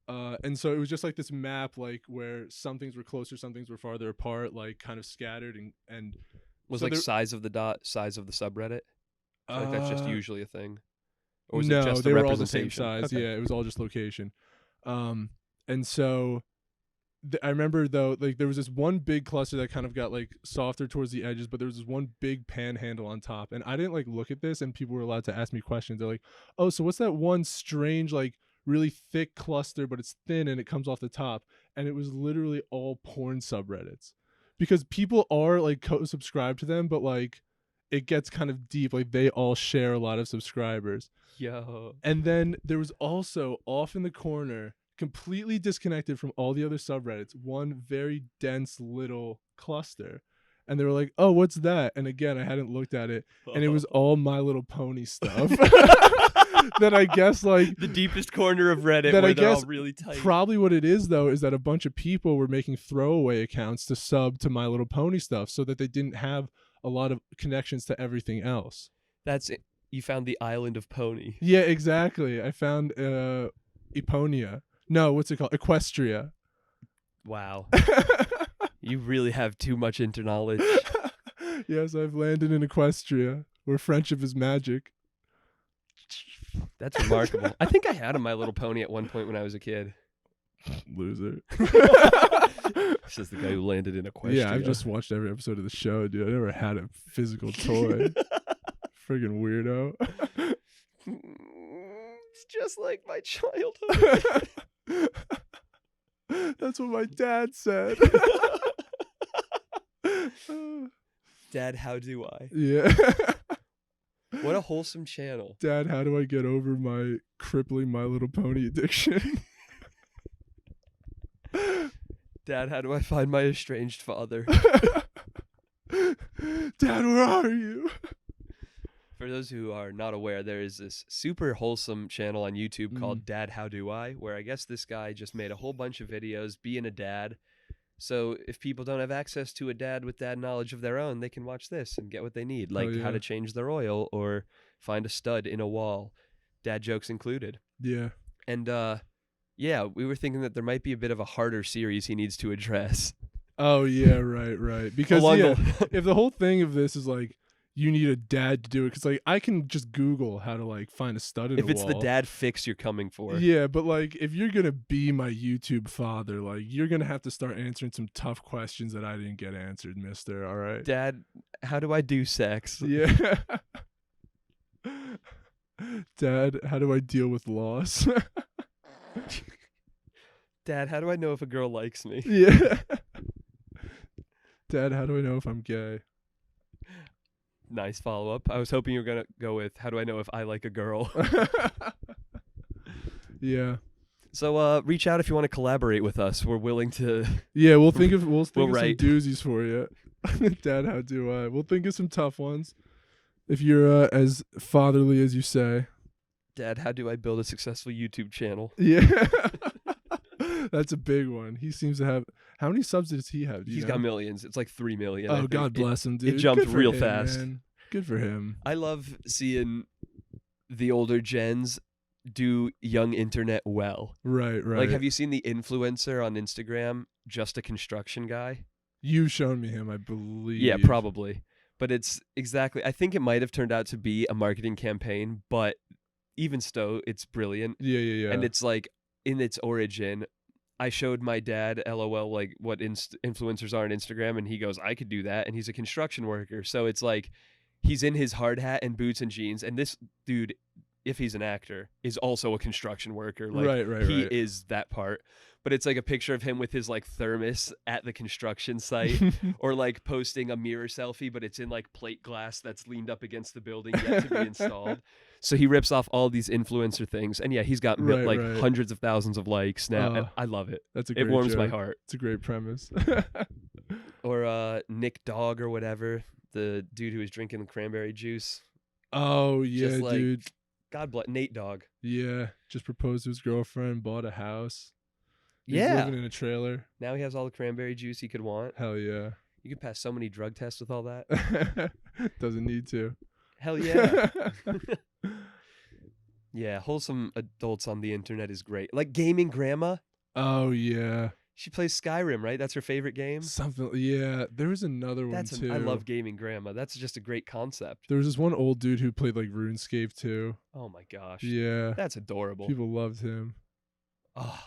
And so it was just like this map, like where some things were closer, some things were farther apart, like kind of scattered, and was so like size of the dot, size of the subreddit. I feel like that's just usually a thing. Or was no, it just they the were all the same representation? size. Okay. Yeah, it was all just location. And so I remember though, like there was this one big cluster that kind of got like softer towards the edges, but there was this one big panhandle on top. And I didn't like look at this, and people were allowed to ask me questions. They're like, "Oh, so what's that one strange like really thick cluster, but it's thin and it comes off the top?" And it was literally all porn subreddits, because people are like co-subscribed to them, but like it gets kind of deep. Like they all share a lot of subscribers. Yo. And then there was also off in the corner, completely disconnected from all the other subreddits, one very dense little cluster. And they were like, "Oh, what's that?" And again, I hadn't looked at it, and it was all My Little Pony stuff. That I guess like the deepest corner of Reddit that where I they're guess all really tight. Probably what it is though is that a bunch of people were making throwaway accounts to sub to My Little Pony stuff, so that they didn't have a lot of connections to everything else. That's it. You found the island of Pony. Yeah, exactly. I found Eponia. No, what's it called? Equestria. Wow. You really have too much interknowledge. Yes, I've landed in Equestria, where friendship is magic. That's remarkable. I think I had a My Little Pony at one point when I was a kid. Loser. This is the guy who landed in Equestria. Yeah, I've just watched every episode of the show, dude. I never had a physical toy. Friggin' weirdo. It's just like my childhood. That's what my dad said. Dad, how do I? Yeah. What a wholesome channel. Dad, how do I get over my crippling My Little Pony addiction? Dad, how do I find my estranged father? Dad, where are you? For those who are not aware, there is this super wholesome channel on YouTube called Dad, How Do I? Where I guess this guy just made a whole bunch of videos being a dad. So if people don't have access to a dad with dad knowledge of their own, they can watch this and get what they need, like how to change their oil or find a stud in a wall, dad jokes included. Yeah. And yeah, we were thinking that there might be a bit of a harder series he needs to address. Oh yeah, right. Because if the whole thing of this is like you need a dad to do it, because like I can just Google how to like find a stud in If a it's the wall. dad fix you're coming for. Yeah, but like if you're gonna be my YouTube father, like you're gonna have to start answering some tough questions that I didn't get answered, mister. All right. Dad, how do I do sex? Yeah. Dad, how do I deal with loss? Dad, how do I know if a girl likes me? Yeah. Dad, how do I know if I'm gay? Nice follow-up. I was hoping you were going to go with, how do I know if I like a girl? Yeah. So reach out if you want to collaborate with us. We're willing to... Yeah, we'll think of some write. doozies for you. Dad, how do I? We'll think of some tough ones. If you're as fatherly as you say. Dad, how do I build a successful YouTube channel? Yeah. That's a big one. He seems to have... How many subs does he have? He's got millions. It's like 3 million. Oh, God bless him, dude. It jumped Good for real him, fast. Man. Good for him. I love seeing the older gens do young internet well. Right. Like, have you seen the influencer on Instagram, just a construction guy? You've shown me him, I believe. Yeah, probably. But it's exactly... I think it might have turned out to be a marketing campaign, but even so, it's brilliant. Yeah. And it's like, in its origin... I showed my dad, LOL, like what influencers are on Instagram, and he goes, I could do that, and he's a construction worker. So it's like he's in his hard hat and boots and jeans, and this dude, if he's an actor, is also a construction worker. Like, he is that part. But it's like a picture of him with his like thermos at the construction site, or like posting a mirror selfie, but it's in like plate glass that's leaned up against the building yet to be installed. So he rips off all these influencer things, and yeah, he's got hundreds of thousands of likes now. And I love it. That's a great it warms joke. my heart. It's a great premise. Or Nick Dogg or whatever, the dude who was drinking the cranberry juice. Oh yeah, just like, dude. God bless Nate Dogg. Yeah, just proposed to his girlfriend, bought a house. He's Yeah, living in a trailer. Now he has all the cranberry juice he could want. Hell yeah. You can pass so many drug tests with all that. Doesn't need to. Hell yeah. Yeah, wholesome adults on the internet is great. Like Gaming Grandma. Oh yeah. She plays Skyrim, right? That's her favorite game. Something. Yeah. There was another one too. I love Gaming Grandma. That's just a great concept. There was this one old dude who played like RuneScape too. Oh my gosh. Yeah. That's adorable. People loved him. Oh,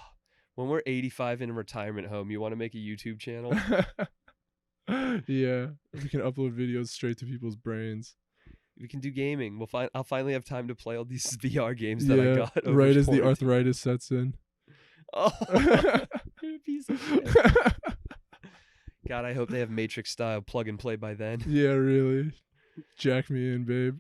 when we're 85 in a retirement home, you want to make a YouTube channel? Yeah. We can upload videos straight to people's brains. We can do gaming. I'll finally have time to play all these VR games that I got. Right as the arthritis sets in. Oh, you're a piece of shit. God, I hope they have Matrix style plug and play by then. Yeah, really. Jack me in, babe.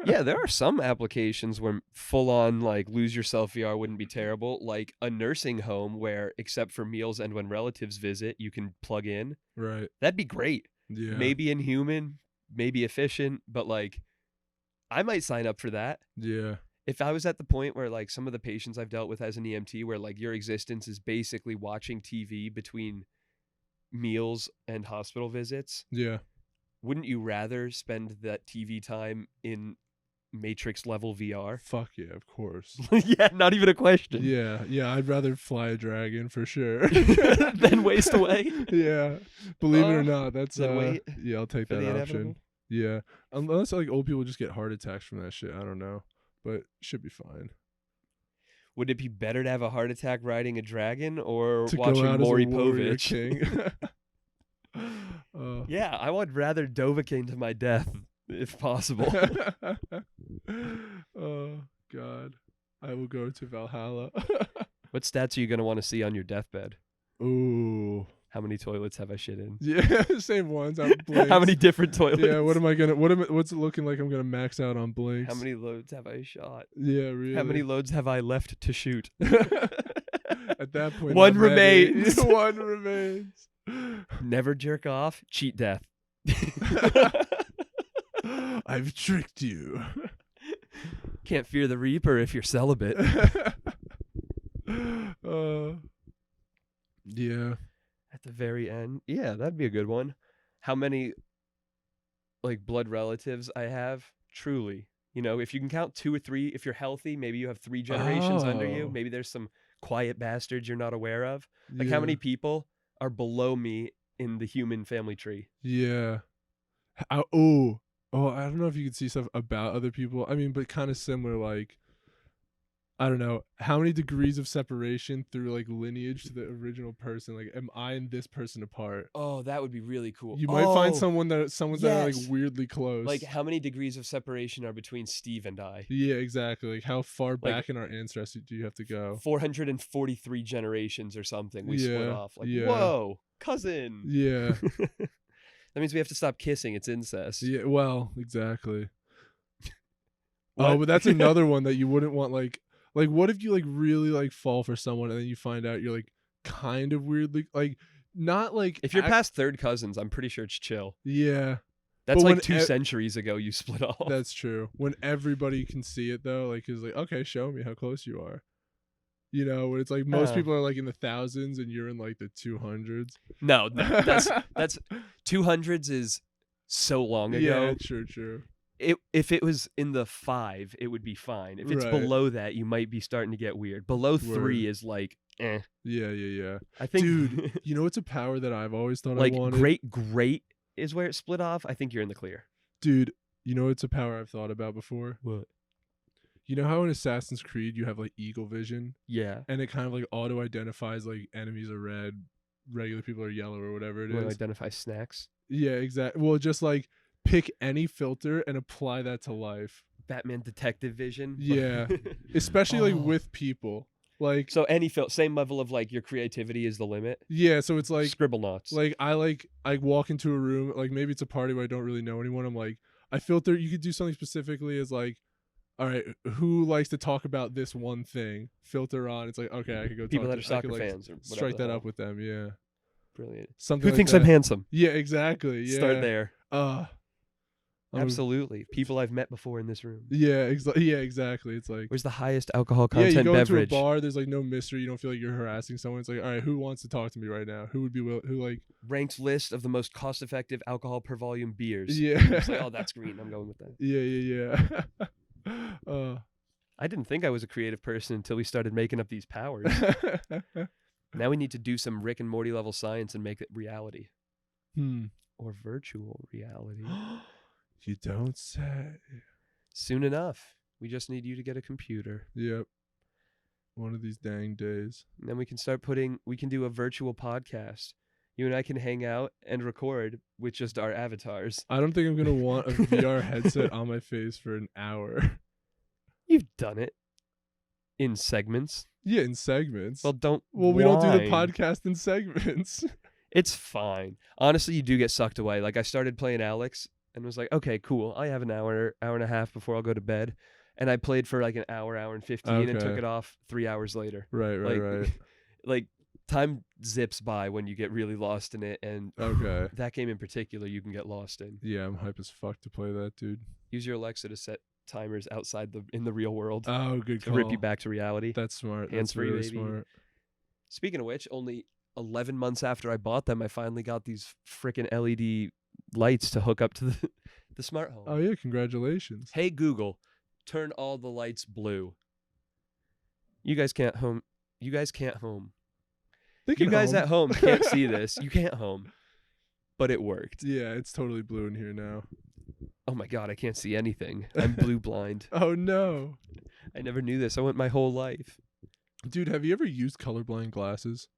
Yeah, there are some applications where full on like lose yourself VR wouldn't be terrible. Like a nursing home where, except for meals and when relatives visit, you can plug in. Right. That'd be great. Yeah. Maybe inhuman, maybe efficient, but like I might sign up for that. Yeah. If I was at the point where like some of the patients I've dealt with as an EMT, where like your existence is basically watching TV between meals and hospital visits. Yeah. Wouldn't you rather spend that TV time in Matrix level VR? Fuck yeah, of course. Yeah, not even a question. Yeah, I'd rather fly a dragon for sure. Than waste away. Yeah. Believe it or not, that's wait yeah, I'll take that option. Inevitable. Yeah. Unless like old people just get heart attacks from that shit. I don't know. But should be fine. Would it be better to have a heart attack riding a dragon or to watching go out Maury as a warrior Povich? King. Yeah, I would rather Dovahkiin to my death if possible. Oh God, I will go to Valhalla. What stats are you gonna want to see on your deathbed? Ooh. How many toilets have I shit in? Yeah, same ones. How many different toilets? Yeah, what's it looking like I'm gonna max out on blinks? How many loads have I shot? Yeah, really. How many loads have I left to shoot? At that point, one remains. One remains. Never jerk off. Cheat death. I've tricked you. Can't fear the Reaper if you're celibate. Yeah. At the very end. Yeah, that'd be a good one. How many like blood relatives I have? Truly. You know, if you can count 2 or 3, if you're healthy, maybe you have 3 generations under you. Maybe there's some quiet bastards you're not aware of. Like how many people are below me in the human family tree? Yeah. Oh, I don't know if you could see stuff about other people. I mean, but kind of similar, like, I don't know, how many degrees of separation through like lineage to the original person? Like, am I and this person apart? Oh, that would be really cool. You might find Oh, someone's that are like yes. weirdly close. Like, how many degrees of separation are between Steve and I? Yeah, exactly. Like, how far Like, back in our ancestry do you have to go? 443 generations or something. We split Yeah, off. Like, yeah. whoa, cousin. Yeah. That means we have to stop kissing. It's incest. Yeah, well, exactly. What? Oh, but that's another one that you wouldn't want. Like, what if you like really like fall for someone and then you find out you're like kind of weirdly like not like If you're past third cousins, I'm pretty sure it's chill. Yeah, That's but like when 2 centuries ago you split off. that's true. When everybody can see it though, like is like, okay, show me how close you are. You know, when it's like most people are like in the thousands and you're in like the 200s. No, that's 200s is so long ago. Yeah, true. If it was in the 5, it would be fine. If it's Right. below that, you might be starting to get weird. Below 3 Word. is like, eh. Yeah. I think, Dude, you know, it's a power that I've always thought like I wanted. great is where it split off. I think you're in the clear. Dude, you know, it's a power I've thought about before. What? You know how in Assassin's Creed you have like eagle vision? Yeah. And it kind of like auto identifies like enemies are red, regular people are yellow, or whatever it You want to is. identify snacks? Yeah, exactly. Well, just like pick any filter and apply that to life. Batman detective vision. Yeah. Especially like Oh. with people. Like, So any same level of like your creativity is the limit. yeah, so it's like Scribble knots. like I walk into a room, like maybe it's a party where I don't really know anyone. I'm like, I filter. You could do something specifically as like, all right, who likes to talk about this one thing? Filter on. It's like, okay, I could go people talk that are to, soccer I could, like, fans or whatever strike the that hell. up with them. Yeah, Brilliant. something. Who like thinks that. I'm handsome? Yeah, exactly. Yeah, Start there. Absolutely. Absolutely. People I've met before in this room. Yeah, exactly. It's like, Where's the highest alcohol yeah, content you go beverage? into a bar. There's like no mystery. You don't feel like you're harassing someone. It's like, all right, who wants to talk to me right now? Who would be who like Ranked list of the most cost-effective alcohol per volume beers. Yeah. It's like, oh, that's green. I'm going with that. Yeah. I didn't think I was a creative person until we started making up these powers. Now we need to do some Rick and Morty level science and make it reality. Or virtual reality. You don't say. Soon enough. We just need you to get a computer. Yep. One of these dang days. And then we can do a virtual podcast. You and I can hang out and record with just our avatars. I don't think I'm going to want a VR headset on my face for an hour. You've done it. In segments. Yeah, in segments. Well, we don't do the whine. podcast in segments. It's fine. Honestly, you do get sucked away. Like, I started playing Alex and was like, okay, cool. I have an hour and a half before I'll go to bed. And I played for like an hour and 15 and took Okay. it off 3 hours later. Right. Like, time zips by when you get really lost in it. And Okay. that game in particular, you can get lost in. Yeah, I'm hype as fuck to play that, dude. Use your Alexa to set timers in the real world Oh, good to call. rip you back to reality. That's smart. That's Hands-free, really baby. smart. Speaking of which, only 11 months after I bought them, I finally got these freaking LED lights to hook up to the smart home. Oh, yeah, congratulations. Hey, Google, turn all the lights blue. You guys can't home. You guys can't home. They can You guys home. at home can't see this. You can't home. But it worked. Yeah, it's totally blue in here now. Oh my God, I can't see anything. I'm blue blind. Oh, no. I never knew this. I went my whole life. Dude, have you ever used colorblind glasses?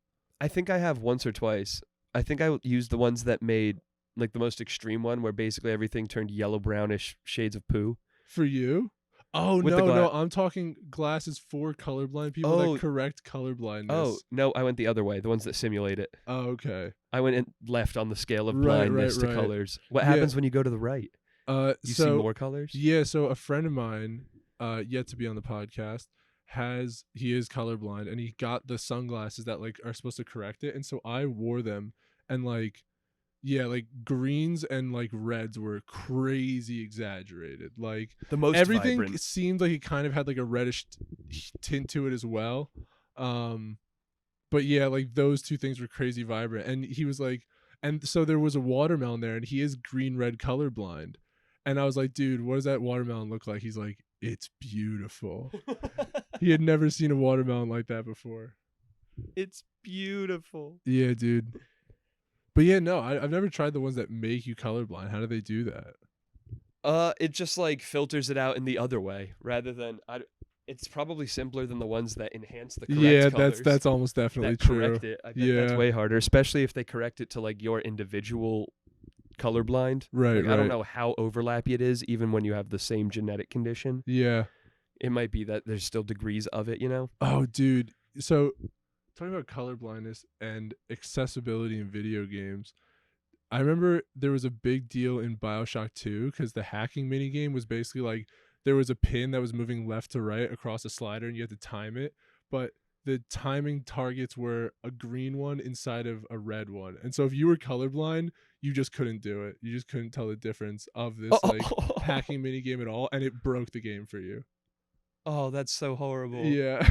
I think I have once or twice. I think I used the ones that made like the most extreme one where basically everything turned yellow brownish shades of poo. For you? Oh, With the no. I'm talking glasses for colorblind people Oh. that correct colorblindness. Oh, no, I went the other way, the ones that simulate it. Oh, okay. I went in left on the scale of Right, blindness to right. colors. What Yeah. happens when you go to the right? You see so more colors? yeah, so a friend of mine, yet to be on the podcast, he is colorblind and he got the sunglasses that like are supposed to correct it, and so I wore them, and like, yeah, like greens and like reds were crazy exaggerated. Like The most everything vibrant. seemed like it kind of had like a reddish tint to it as well. But yeah, like those two things were crazy vibrant, and he was like, and so there was a watermelon there, and he is green red colorblind. And I was like, dude, what does that watermelon look like? He's like, it's beautiful. He had never seen a watermelon like that before. It's beautiful. Yeah, dude. But yeah, no, I've never tried the ones that make you colorblind. How do they do that? It just like filters it out in the other way rather than it's probably simpler than the ones that enhance the correct Yeah, colors. that's almost definitely that true. correct it. I bet that's way harder, especially if they correct it to like your individual colorblind. Right, like, right. I don't know how overlappy it is, even when you have the same genetic condition. Yeah. It might be that there's still degrees of it, you know? Oh, dude. So, talking about colorblindness and accessibility in video games, I remember there was a big deal in BioShock 2 because the hacking minigame was basically like there was a pin that was moving left to right across a slider and you had to time it, but the timing targets were a green one inside of a red one. And so if you were colorblind, you just couldn't do it. You just couldn't tell the difference of this like hacking minigame at all, and it broke the game for you. Oh, that's so horrible. Yeah.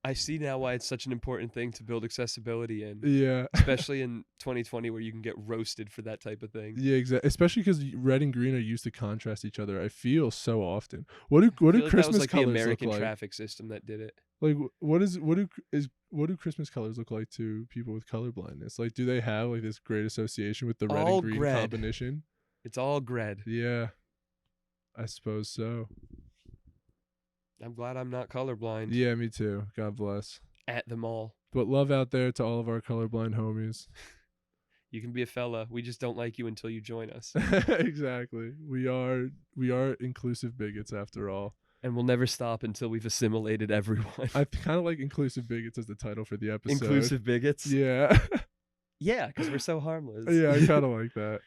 I see now why it's such an important thing to build accessibility in. Yeah. Especially in 2020 where you can get roasted for that type of thing. Yeah, exactly. Especially because red and green are used to contrast each other. I feel so often. What do Christmas that was like colors the American look like? traffic system that did it. Like what do Christmas colors look like to people with colorblindness? Like, do they have like this great association with the red All and green gred. combination? It's all gred. Yeah, I suppose so. I'm glad I'm not colorblind. Yeah, me too. God bless. At them all. But love out there to all of our colorblind homies. You can be a fella. We just don't like you until you join us. Exactly. We are inclusive bigots after all. And we'll never stop until we've assimilated everyone. I kind of like inclusive bigots as the title for the episode. Inclusive bigots? Yeah. Yeah, because we're so harmless. Yeah, I kind of like that.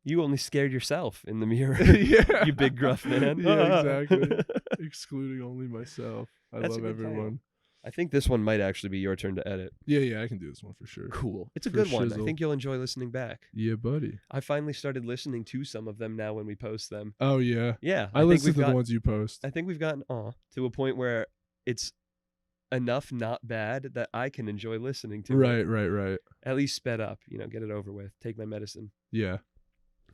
You only scared yourself in the mirror. Yeah. You big gruff man. Yeah, exactly. Excluding only myself. That's love a good everyone. title. I think this one might actually be your turn to edit. Yeah, I can do this one for sure. Cool. It's a For good one. I shizzle. think you'll enjoy listening back. Yeah, buddy. I finally started listening to some of them now when we post them. Oh, yeah. Yeah. I listen to the ones you post. I think we've gotten to a point where it's enough not bad that I can enjoy listening to it. Right. At least sped up, get it over with. Take my medicine. Yeah.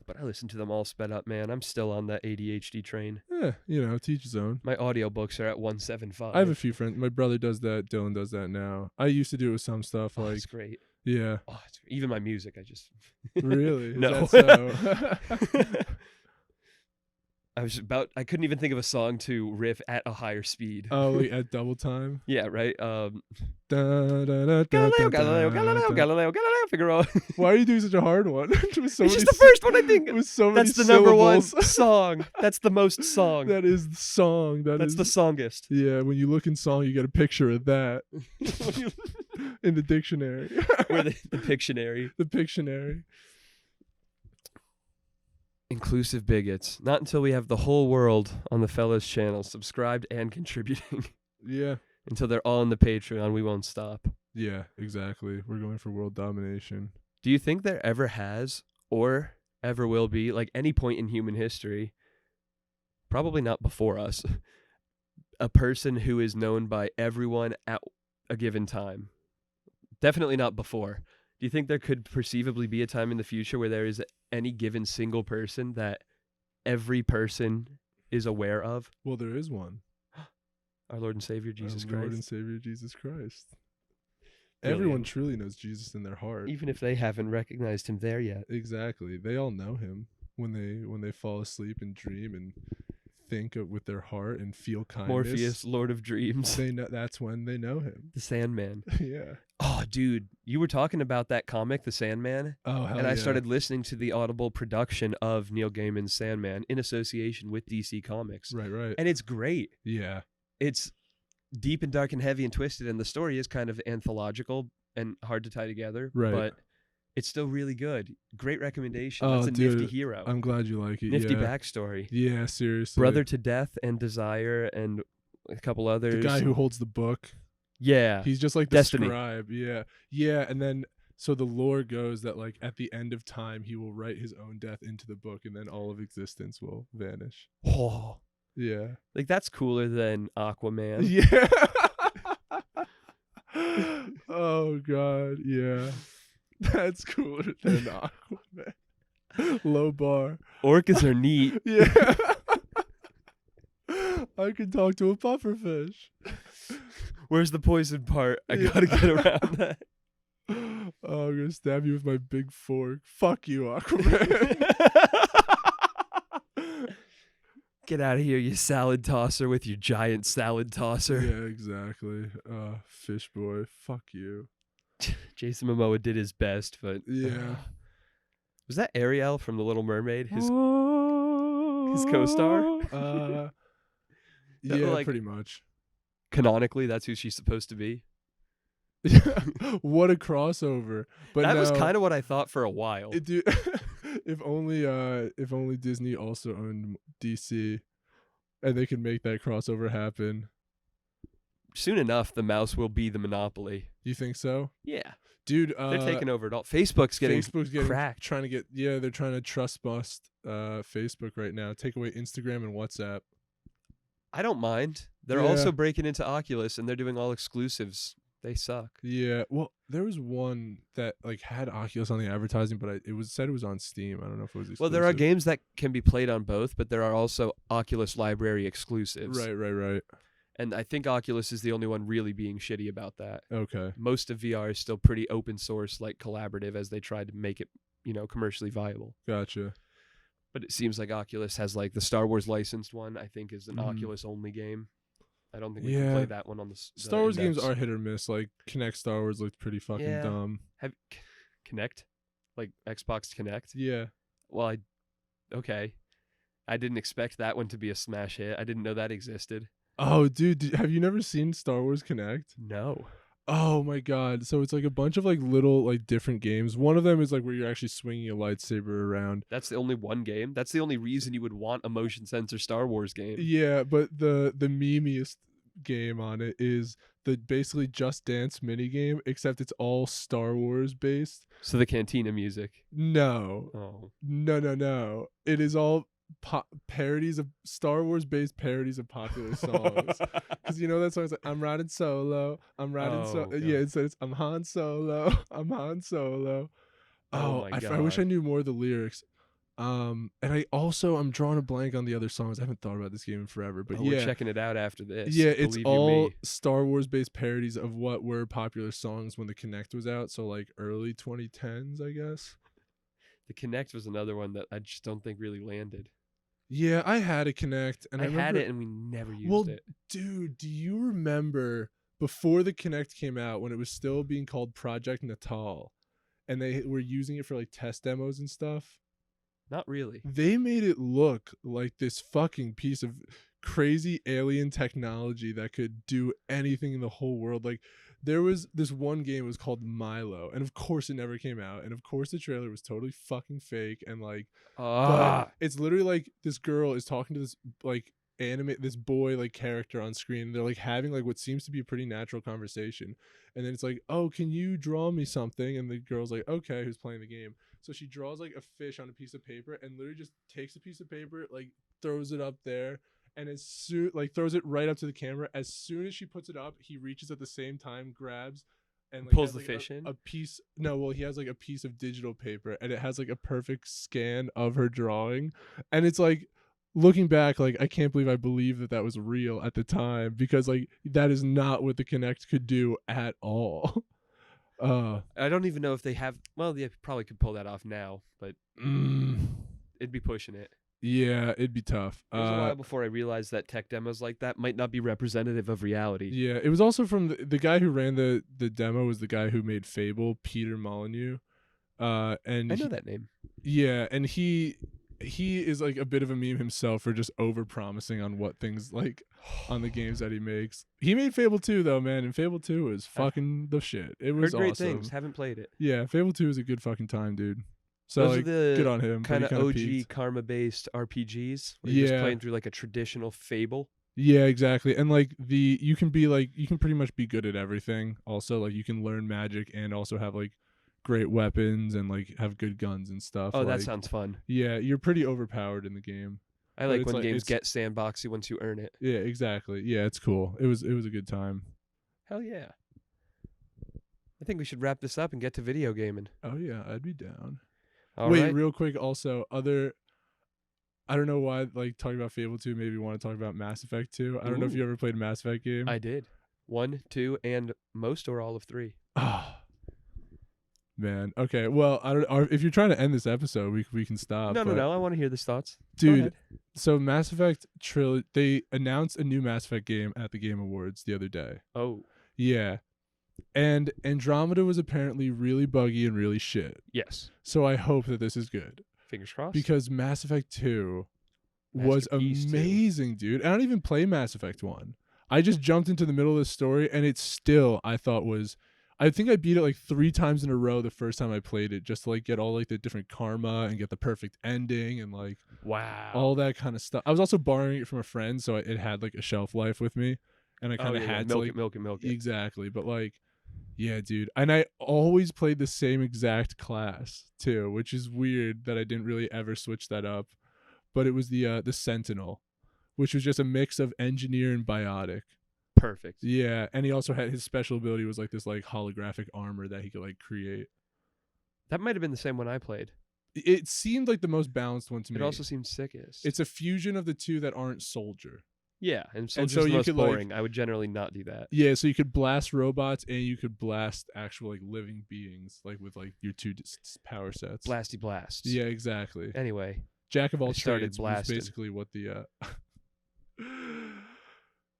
But I listen to them all sped up, man. I'm still on that ADHD train. Yeah, teach his own. My audiobooks are at 175. I have a few friends. My brother does that. Dylan does that now. I used to do it with some stuff. Oh, like, that's great. Yeah. Oh, even my music, I just... Really? Is No. that so? I couldn't even think of a song to riff at a higher speed. Oh, like at double time? Yeah, right? Galileo, Galileo, Figaro. Why are you doing such a hard one? It's just the first one I think. With so many That's the number one syllables. song. That's the most song. That is the song. That's the songest. Yeah, when you look in song, you get a picture of that in the dictionary. Or the Pictionary. The Pictionary. Inclusive bigots. Not until we have the whole world on the Fellas channel subscribed and contributing. Yeah. Until they're all on the Patreon, we won't stop. Yeah, exactly. We're going for world domination. Do you think there ever has or ever will be, like any point in human history, probably not before us, a person who is known by everyone at a given time? Definitely not before. Do you think there could perceivably be a time in the future where there is any given single person that every person is aware of? Well, there is one. Our Lord and Savior, Jesus Christ. Lord and Savior, Jesus Christ. Brilliant. Everyone truly knows Jesus in their heart. Even if they haven't recognized him there yet. Exactly. They all know him when they fall asleep and dream and think with their heart and feel kindness. Morpheus, Lord of Dreams. They know, that's when they know him. The Sandman. Yeah. Oh, dude, you were talking about that comic, The Sandman. Oh, hell And I yeah. started listening to the Audible production of Neil Gaiman's Sandman in association with DC Comics. Right. And it's great. Yeah. It's deep and dark and heavy and twisted, and the story is kind of anthological and hard to tie together. Right. But it's still really good. Great recommendation. Oh, That's a dude, nifty hero. I'm glad you like it. Nifty yeah. backstory. Yeah, seriously. Brother to Death and Desire and a couple others. The guy who holds the book. Yeah. He's just like the Destiny. scribe. Yeah. Yeah, and then so the lore goes that like at the end of time he will write his own death into the book and then all of existence will vanish. Oh. Yeah. Like that's cooler than Aquaman. Yeah. Oh god, yeah. That's cooler than Aquaman. Low bar. Orcas are neat. Yeah. I can talk to a pufferfish. Where's the poison part? I gotta get around that. Oh, I'm gonna stab you with my big fork. Fuck you, Aquaman. Get out of here, you salad tosser with your giant salad tosser. Yeah, exactly. Fish boy, fuck you. Jason Momoa did his best, but Yeah. Was that Ariel from The Little Mermaid? His co-star? Yeah, like, pretty much. Canonically, that's who she's supposed to be. What a crossover! But that was no, kind of what I thought for a while. Dude, if only Disney also owned DC, and they could make that crossover happen. Soon enough, the mouse will be the monopoly. You think so? Yeah, dude. They're taking over it all. Facebook's getting cracked. They're trying to trust bust Facebook right now. Take away Instagram and WhatsApp. I don't mind. They're also breaking into Oculus, and they're doing all exclusives. They suck. Yeah. Well, there was one that like had Oculus on the advertising, but it was said it was on Steam. I don't know if it was exclusive. Well, there are games that can be played on both, but there are also Oculus library exclusives. Right. And I think Oculus is the only one really being shitty about that. Okay. Most of VR is still pretty open source, like collaborative, as they tried to make it, commercially viable. Gotcha. But it seems like Oculus has like the Star Wars licensed one, I think is an Oculus only game. I don't think we can play that one on the Star Wars games are hit or miss. Like Kinect Star Wars looked pretty fucking dumb. Have Kinect? Like Xbox Kinect? Yeah. Well, okay. I didn't expect that one to be a smash hit. I didn't know that existed. Oh, dude, have you never seen Star Wars Kinect? No. Oh my god. So it's like a bunch of like little like different games. One of them is like where you're actually swinging a lightsaber around. That's the only one game? That's the only reason you would want a motion sensor Star Wars game. Yeah, but the memeiest game on it is the basically Just Dance mini game, except it's all Star Wars based. So the Cantina music. No. Oh. No. It is all parodies of Star Wars based parodies of popular songs. Because you know that song is like I'm riding solo, I'm riding yeah, it says I'm Han Solo, I'm Han Solo. Oh my God. I wish I knew more of the lyrics. And I'm drawing a blank on the other songs. I haven't thought about this game in forever, but we're checking it out after this. Yeah, it's all Star Wars based parodies of what were popular songs when the Kinect was out. So like early 2010s, I guess. The Kinect was another one that I just don't think really landed. Yeah, I had a Kinect, and I had it, and we never used it. Dude, do you remember before the Kinect came out when it was still being called Project Natal, and they were using it for like test demos and stuff? Not really. They made it look like this fucking piece of crazy alien technology that could do anything in the whole world. Like, there was this one game, it was called Milo, and of course it never came out, and of course the trailer was totally fucking fake, and like but it's literally like this girl is talking to this like this boy like character on screen, and they're like having like what seems to be a pretty natural conversation, and then it's like, oh, can you draw me something? And the girl's like, okay, who's playing the game. So she draws like a fish on a piece of paper and literally just takes a piece of paper, like throws it up there, and as soon throws it right up to the camera. As soon as she puts it up, he reaches at the same time, grabs, and like, pulls the fish in. A piece. No, well, he has like a piece of digital paper, and it has like a perfect scan of her drawing, and it's like, looking back, like I can't believe I believed that was real at the time, because like that is not what the Kinect could do at all. I don't even know if they have. Well, they probably could pull that off now, but it'd be pushing it. Yeah, it'd be tough. It was a while before I realized that tech demos like that might not be representative of reality. Yeah, it was also from the guy who ran the demo was the guy who made Fable, Peter Molyneux. And I know that name. Yeah, and he is like a bit of a meme himself for just over promising on what things like on the games that he makes. He made Fable 2 though, man, and Fable 2 is fucking the shit. It was heard great awesome. things. Haven't played it. Yeah, Fable 2 is a good fucking time, dude. So those like, are the good on him. Kind of OG karma-based RPGs. Where you're just playing through like a traditional Fable. Yeah, exactly. And like you can pretty much be good at everything. Also, like you can learn magic and also have like great weapons and like have good guns and stuff. Oh, that sounds fun. Yeah, you're pretty overpowered in the game. I like when games get sandboxy once you earn it. Yeah, exactly. Yeah, it's cool. It was a good time. Hell yeah. I think we should wrap this up and get to video gaming. Oh yeah, I'd be down. Wait, real quick. Also, I don't know why. Like talking about Fable 2, maybe want to talk about Mass Effect 2. I don't know if you ever played a Mass Effect game. I did. 1, 2, and most or all of 3. Man, okay. Well, I don't. If you're trying to end this episode, we can stop. No. I want to hear these thoughts, dude. So Mass Effect trilogy. They announced a new Mass Effect game at the Game Awards the other day. Oh, yeah, and Andromeda was apparently really buggy and really shit. Yes. So I hope that this is good. Fingers crossed. Because Mass Effect 2 was amazing, dude. I don't even play Mass Effect 1. I just jumped into the middle of the story, and it still, I thought was... I think I beat it like 3 times in a row the first time I played it, just to like get all like the different karma and get the perfect ending and like all that kind of stuff. I was also borrowing it from a friend, so it had like a shelf life with me, and I kind of had to milk it. Exactly, but like, yeah, dude. And I always played the same exact class too, which is weird that I didn't really ever switch that up. But it was the Sentinel, which was just a mix of engineer and biotic. Perfect. Yeah, and he also had his special ability was like this like holographic armor that he could like create. That might have been the same one I played. It seemed like the most balanced one to me. It also seemed sickest. It's a fusion of the two that aren't soldier. Yeah, and so the most boring. I would generally not do that. Yeah, so you could blast robots and you could blast actual like living beings, like with like your two power sets. Blasty blasts. Yeah, exactly. Anyway, Jack of all trades was basically what the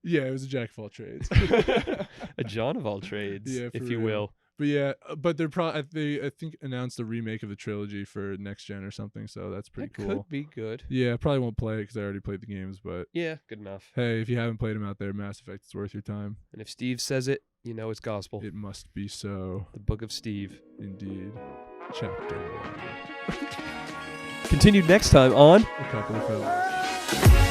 yeah, it was a jack of all trades. A John of all trades, yeah, if you will. But yeah, but they're probably I think announced a remake of the trilogy for next gen or something, so that's pretty cool. Could be good. Yeah, I probably won't play it because I already played the games, but yeah, good enough. Hey, if you haven't played them out there, Mass Effect, it's worth your time. And if Steve says it, you know it's gospel. It must be so. The Book of Steve. Indeed. Chapter 1. Continued next time on A Couple of Fellas.